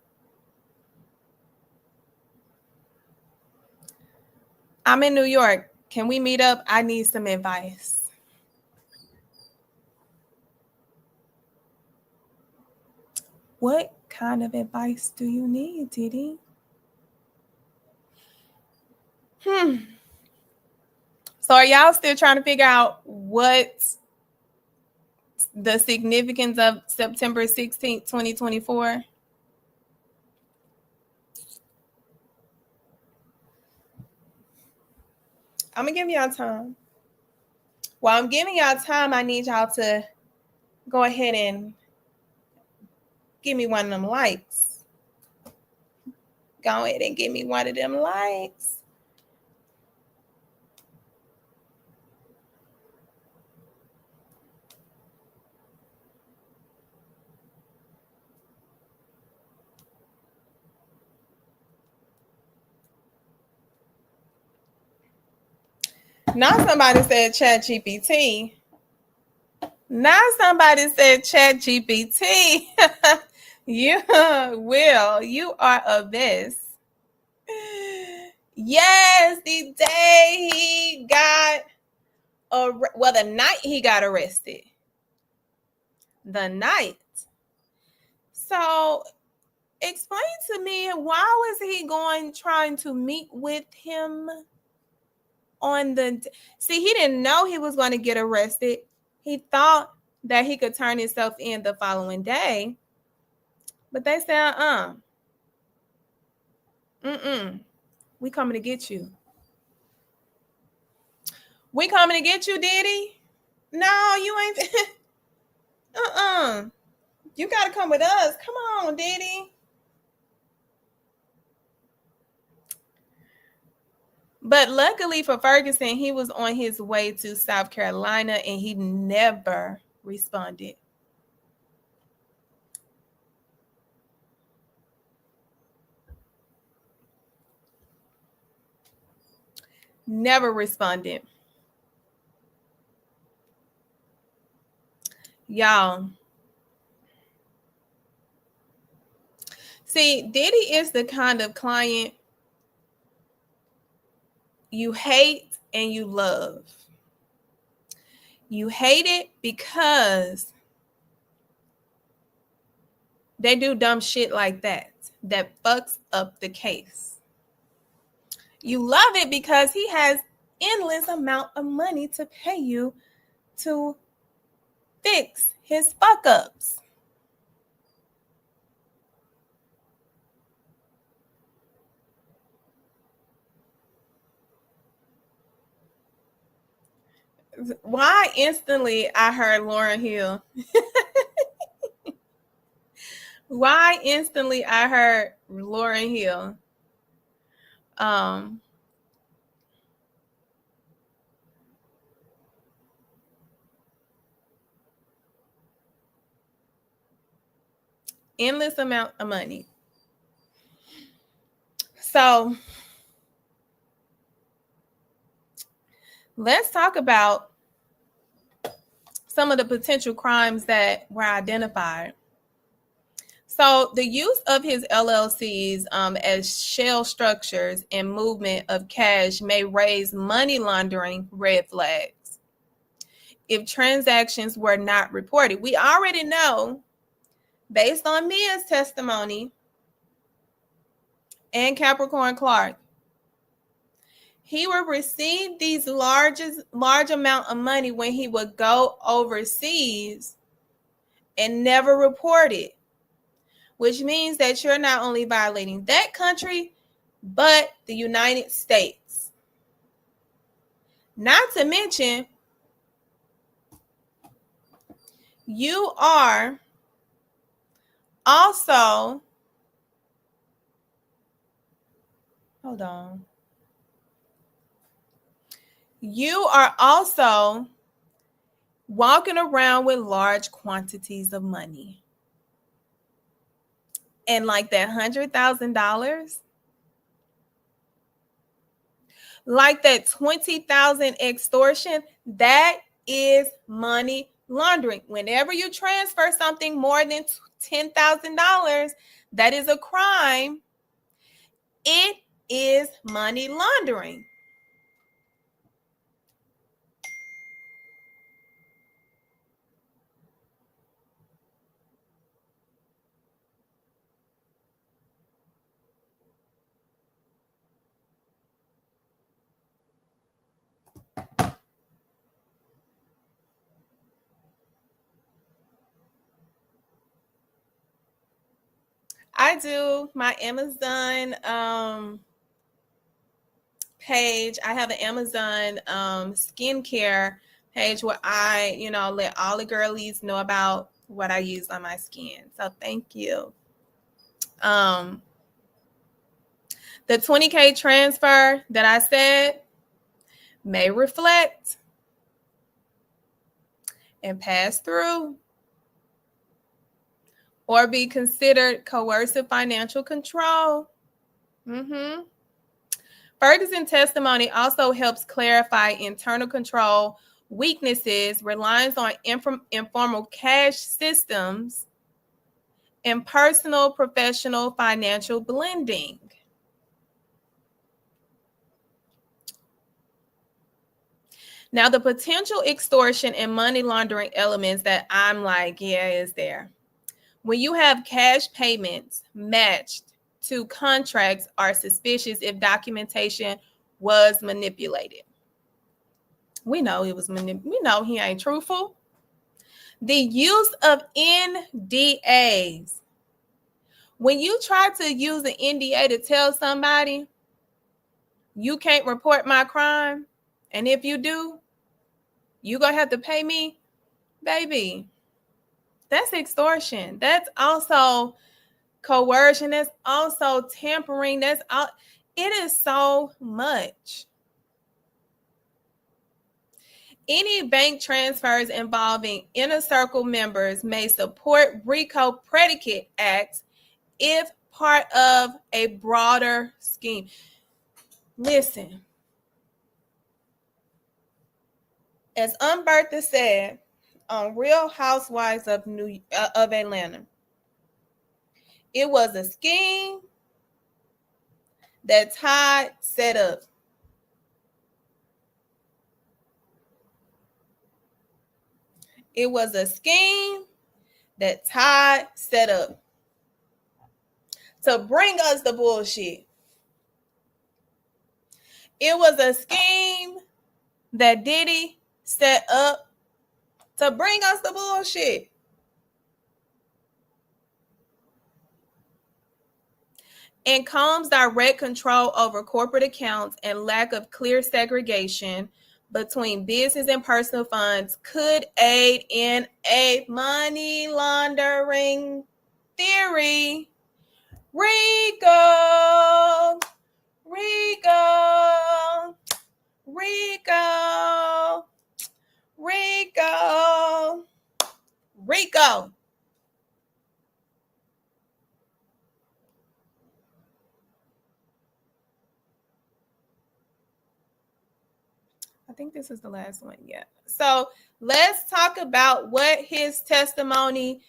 I'm in New York. Can we meet up? I need some advice. What kind of advice do you need, Diddy? So are y'all still trying to figure out what the significance of September 16th, 2024? I'm going to give y'all time. While I'm giving y'all time, I need y'all to go ahead and give me one of them likes. Go ahead and give me one of them likes. Now somebody said ChatGPT. Now somebody said ChatGPT. You will. You are a mess. Yes, the day he got the night he got arrested. The night. So explain to me, why was he trying to meet with him on see, he didn't know he was going to get arrested. He thought that he could turn himself in the following day. But they said, we coming to get you. We coming to get you, Diddy? No, you ain't. You got to come with us. Come on, Diddy. But luckily for Ferguson, he was on his way to South Carolina and he never responded. Never responded. Y'all. See, Diddy is the kind of client you hate and you love. You hate it because they do dumb shit like that fucks up the case. You love it because he has endless amount of money to pay you to fix his fuck ups. Why instantly I heard Lauryn Hill? Why instantly I heard Lauryn Hill? Endless amount of money. So let's talk about some of the potential crimes that were identified. So the use of his LLCs as shell structures and movement of cash may raise money laundering red flags if transactions were not reported. We already know, based on Mia's testimony and Capricorn Clark, he would receive these large amount of money when he would go overseas and never report it, which means that you're not only violating that country, but the United States. Not to mention, you are also, hold on. You are also walking around with large quantities of money. And like that $100,000, like that $20,000 extortion, that is money laundering. Whenever you transfer something more than $10,000, that is a crime. It is money laundering. I do my Amazon page. I have an Amazon skincare page where I, let all the girlies know about what I use on my skin. So thank you. The $20K transfer that I said may reflect and pass through or be considered coercive financial control. Ferguson's testimony also helps clarify internal control weaknesses, reliance on informal cash systems, and personal professional financial blending. Now, the potential extortion and money laundering elements that I'm like, yeah, is there. When you have cash payments matched to contracts are suspicious if documentation was manipulated. We know it was we know he ain't truthful. The use of NDAs. When you try to use an NDA to tell somebody you can't report my crime, and if you do, you're going to have to pay me, baby, that's extortion. That's also coercion. That's also tampering. It is so much. Any bank transfers involving inner circle members may support Rico predicate acts if part of a broader scheme. Listen, as Umberta said on Real Housewives of Atlanta, it was a scheme that Todd set up. It was a scheme that Todd set up to bring us the bullshit. It was a scheme that Diddy set up to bring us the bullshit. And Combs' direct control over corporate accounts and lack of clear segregation between business and personal funds could aid in a money laundering theory. Rico, Rico, Rico, Rico, Rico. think this is the last one. Yeah. So let's talk about what his testimony,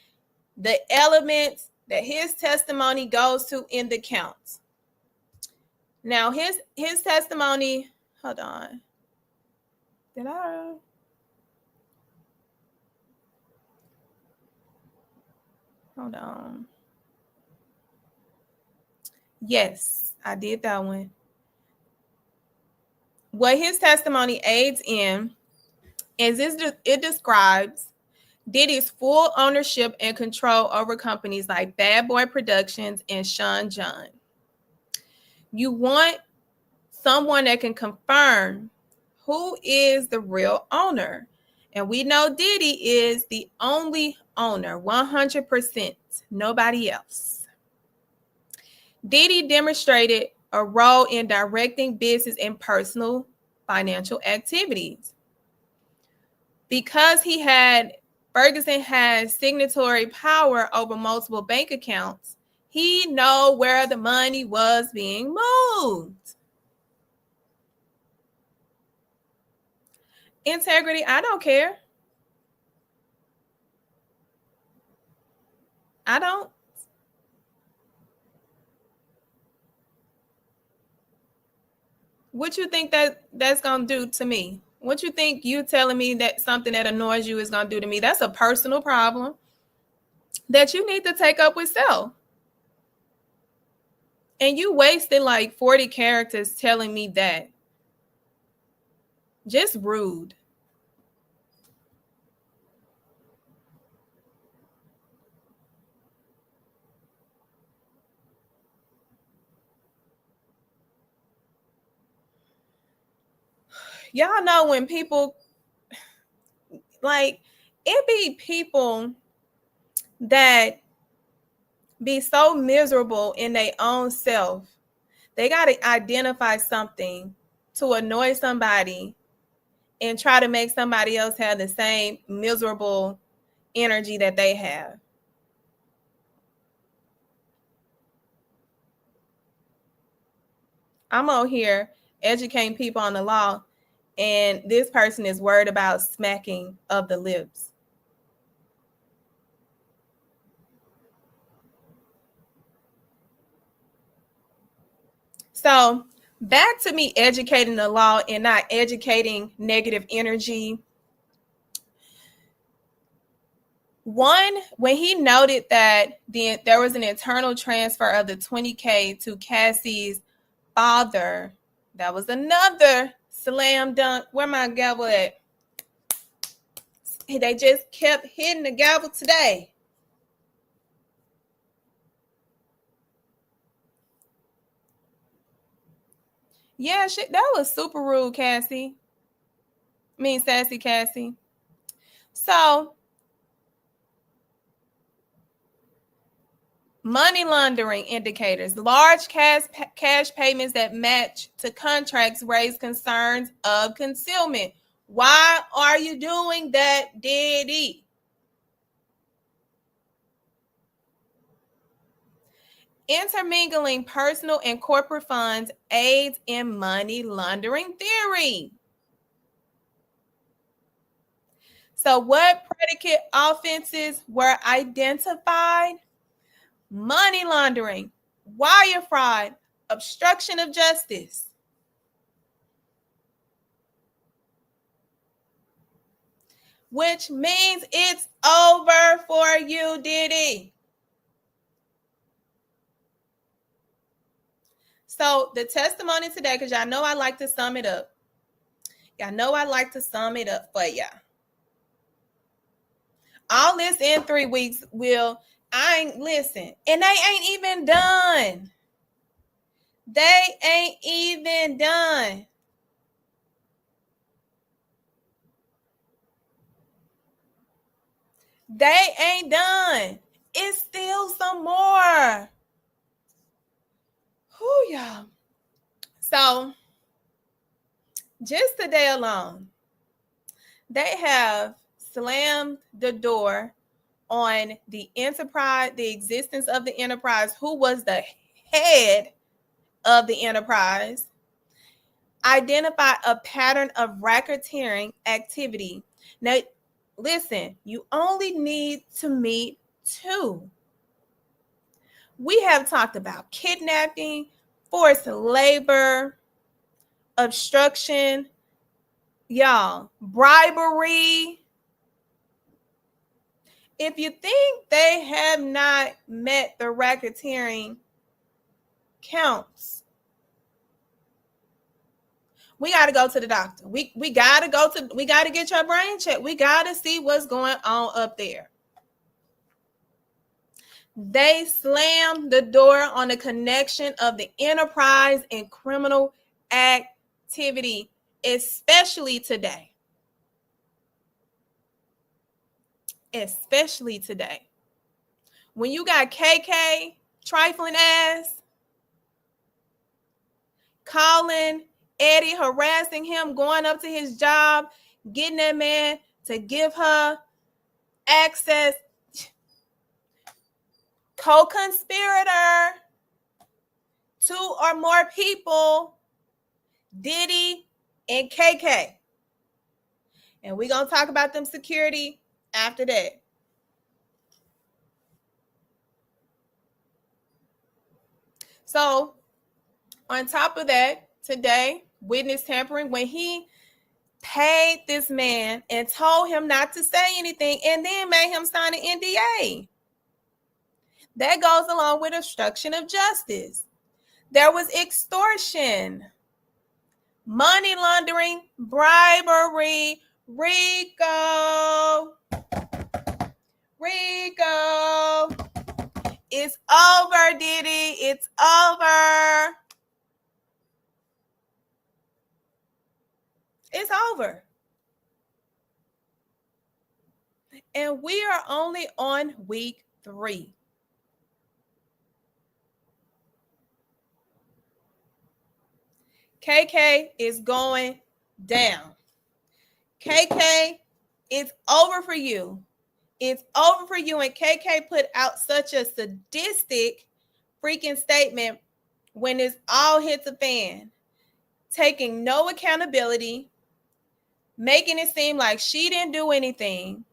the elements that his testimony goes to in the counts. Now, his testimony, hold on. Did I? Hold on. Yes, I did that one. What his testimony aids in is it describes Diddy's full ownership and control over companies like Bad Boy Productions and Sean John. You want someone that can confirm who is the real owner. And we know Diddy is the only owner, 100%, nobody else. Diddy demonstrated a role in directing business and personal financial activities. Because Ferguson had signatory power over multiple bank accounts, he know where the money was being moved. Integrity, I don't care. I don't. What you think that's gonna do to me? What you think you telling me that something that annoys you is gonna do to me? That's a personal problem that you need to take up with self. And you wasted like 40 characters telling me that. Just rude. Y'all know when people, like, it be people that be so miserable in their own self. They got to identify something to annoy somebody and try to make somebody else have the same miserable energy that they have. I'm out here educating people on the law, and this person is worried about smacking of the lips. So back to me educating the law and not educating negative energy. One, when he noted that there was an internal transfer of the $20K to Cassie's father, that was another slam dunk. Where my gavel at? They just kept hitting the gavel today. Yeah, shit, that was super rude, Cassie. I mean, sassy Cassie. So, money laundering indicators. Large cash payments that match to contracts raise concerns of concealment. Why are you doing that, Diddy? Intermingling personal and corporate funds aids in money laundering theory. So, what predicate offenses were identified? Money laundering, wire fraud, obstruction of justice. Which means it's over for you, Diddy. So the testimony today, because y'all know I like to sum it up. Y'all know I like to sum it up for y'all. All this in 3 weeks listen, and they ain't even done. They ain't even done. They ain't done. It's still some more. Whew, y'all. So, just today alone, they have slammed the door on the enterprise, the existence of the enterprise, who was the head of the enterprise. identify a pattern of racketeering activity. Now, listen, you only need to meet 2. We have talked about kidnapping, forced labor, obstruction, y'all, bribery. If you think they have not met the racketeering counts, we got to go to the doctor. We got to get your brain checked. We got to see what's going on up there. They slammed the door on the connection of the enterprise and criminal activity, especially today. Especially today. When you got KK, trifling ass, calling Eddie, harassing him, going up to his job, getting that man to give her access, co-conspirator, 2 or more people, Diddy and KK. And we're going to talk about them security after that. So, on top of that, today, witness tampering, when he paid this man and told him not to say anything and then made him sign an NDA. That goes along with obstruction of justice. There was extortion, money laundering, bribery, Rico. It's over, Diddy. It's over. It's over. And we are only on week 3. KK is going down. KK, it's over for you. It's over for you. And KK put out such a sadistic freaking statement when this all hits the fan, taking no accountability, making it seem like she didn't do anything.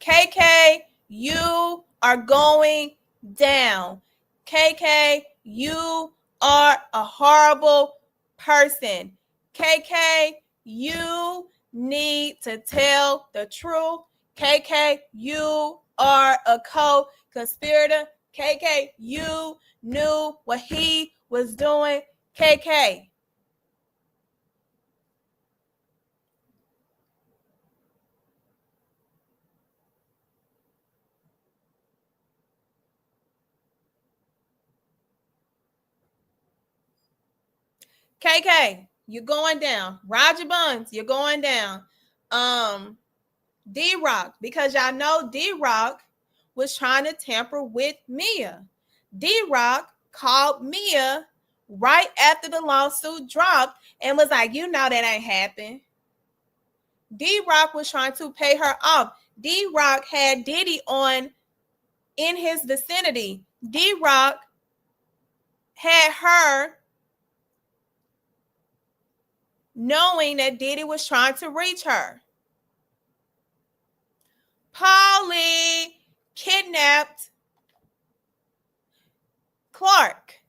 KK, you are going down. KK, you are a horrible person. KK, you need to tell the truth. KK, you are a co-conspirator. KK, you knew what he was doing. KK. KK, you're going down. Roger Buns, you're going down. D-Rock, because y'all know D-Rock was trying to tamper with Mia. D-Rock called Mia right after the lawsuit dropped and was like, you know that ain't happened. D-Rock was trying to pay her off. D-Rock had Diddy on in his vicinity. D-Rock had her knowing that Diddy was trying to reach her. Polly kidnapped Clark.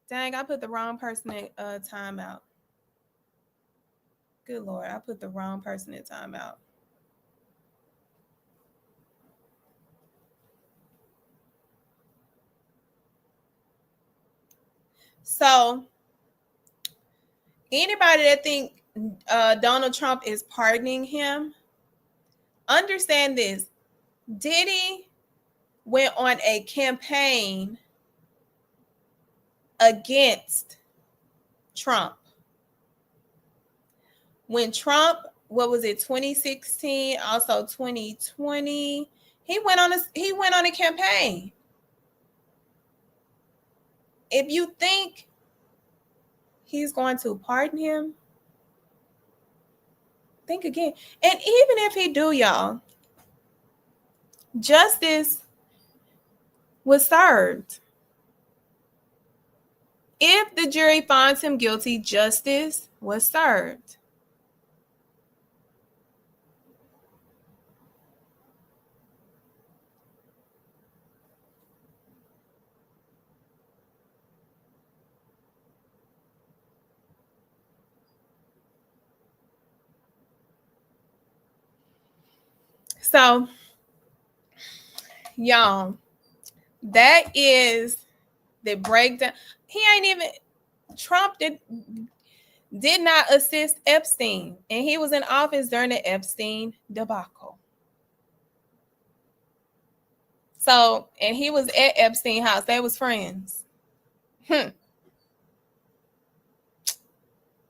Dang, I put the wrong person in timeout. Good Lord, I put the wrong person in timeout. So, anybody that think Donald Trump is pardoning him, understand this. Diddy went on a campaign against Trump. When Trump, what was it, 2016, also 2020, he went on a campaign. If you think he's going to pardon him, Think again. And even if he do, y'all, justice was served. If the jury finds him guilty, justice was served. So, y'all, that is the breakdown. He ain't even, Trump did not assist Epstein, and he was in office during the Epstein debacle. So, and he was at Epstein house. They was friends.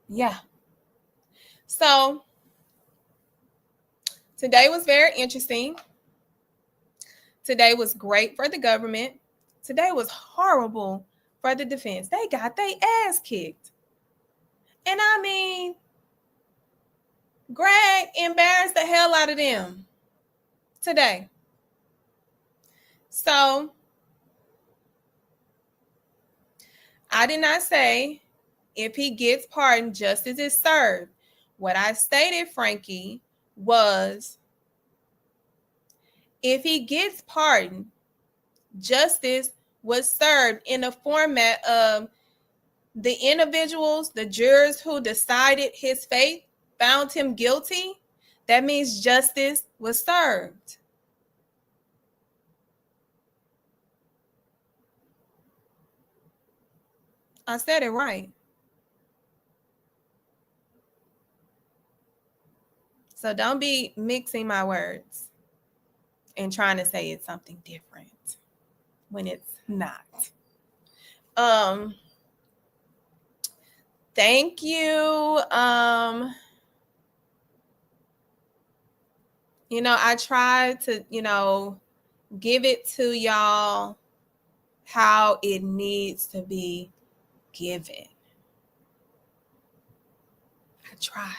Yeah. So, today was very interesting. Today was great for the government. Today was horrible for the defense. They got their ass kicked. And I mean, Greg embarrassed the hell out of them today. So, I did not say if he gets pardoned, justice is served. What I stated, Frankie, was if he gets pardoned, justice was served in the format of the individuals, the jurors who decided his fate, found him guilty. That means justice was served. I said it right. So don't be mixing my words and trying to say it's something different when it's not. Thank you. I tried to, give it to y'all how it needs to be given. I try.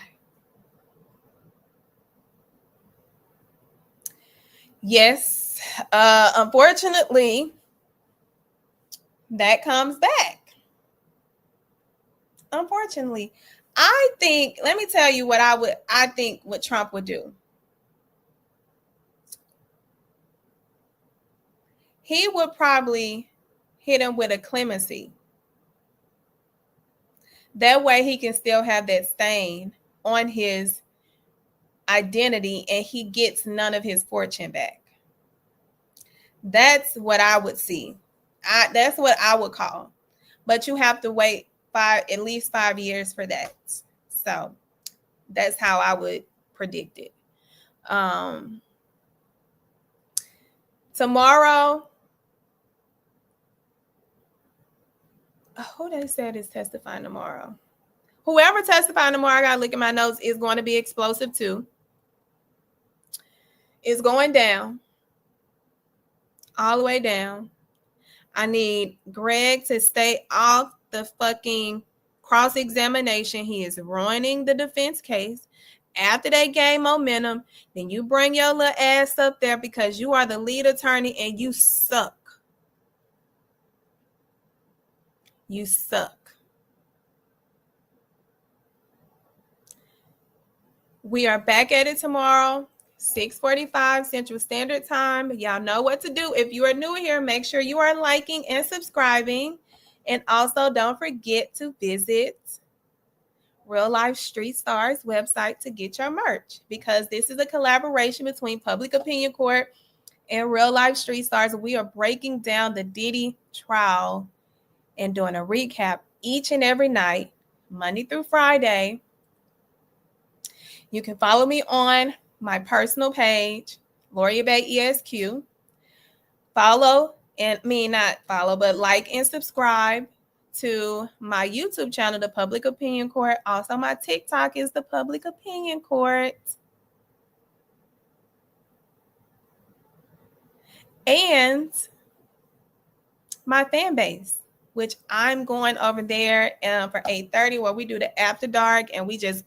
Yes, unfortunately, that comes back. Unfortunately, I think, let me tell you what I think what Trump would do. He would probably hit him with a clemency. That way he can still have that stain on his identity and he gets none of his fortune back. That's what I would see. That's what I would call. But you have to wait at least 5 years for that. So that's how I would predict it. Tomorrow, who they said is testifying tomorrow? Whoever testifying tomorrow, I gotta look at my notes, is going to be explosive too. It's going down. All the way down. I need Greg to stay off the fucking cross-examination. He is ruining the defense case. After they gain momentum, then you bring your little ass up there because you are the lead attorney and you suck. You suck. We are back at it tomorrow, 6:45 Central Standard Time. Y'all know what to do. If you are new here, make sure you are liking and subscribing. And also don't forget to visit Real Life Street Stars website to get your merch, because this is a collaboration between Public Opinion Court and Real Life Street Stars. We are breaking down the Diddy trial and doing a recap each and every night, Monday through Friday. You can follow me on my personal page, Loria Bay ESQ. Follow, and not follow, but like and subscribe to my YouTube channel, The Public Opinion Court. Also, my TikTok is The Public Opinion Court. And my fan base. which I'm going over there for 8:30, where we do the after dark, and we just,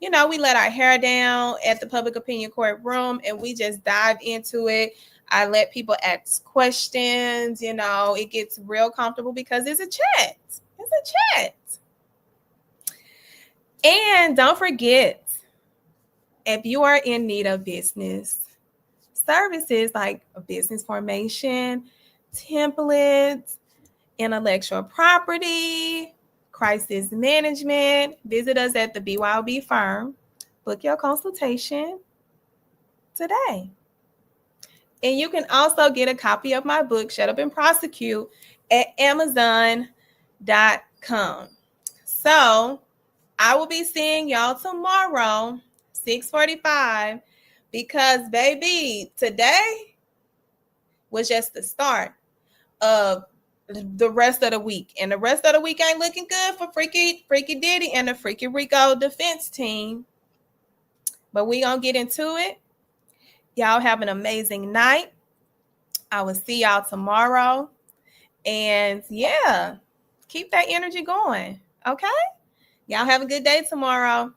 we let our hair down at the public opinion court room, and we just dive into it. I let people ask questions. It gets real comfortable because it's a chat. It's a chat. And don't forget, if you are in need of business services like business formation, templates, intellectual property, crisis management, visit us at the BYOB firm. Book your consultation today. And you can also get a copy of my book, Shut Up and Prosecute, at Amazon.com. So I will be seeing y'all tomorrow, 6:45, because, baby, today was just the start of the rest of the week. And the rest of the week ain't looking good for Freaky Diddy and the Freaky Rico defense team. But we gonna get into it. Y'all have an amazing night. I will see y'all tomorrow. And yeah, keep that energy going. Okay? Y'all have a good day tomorrow.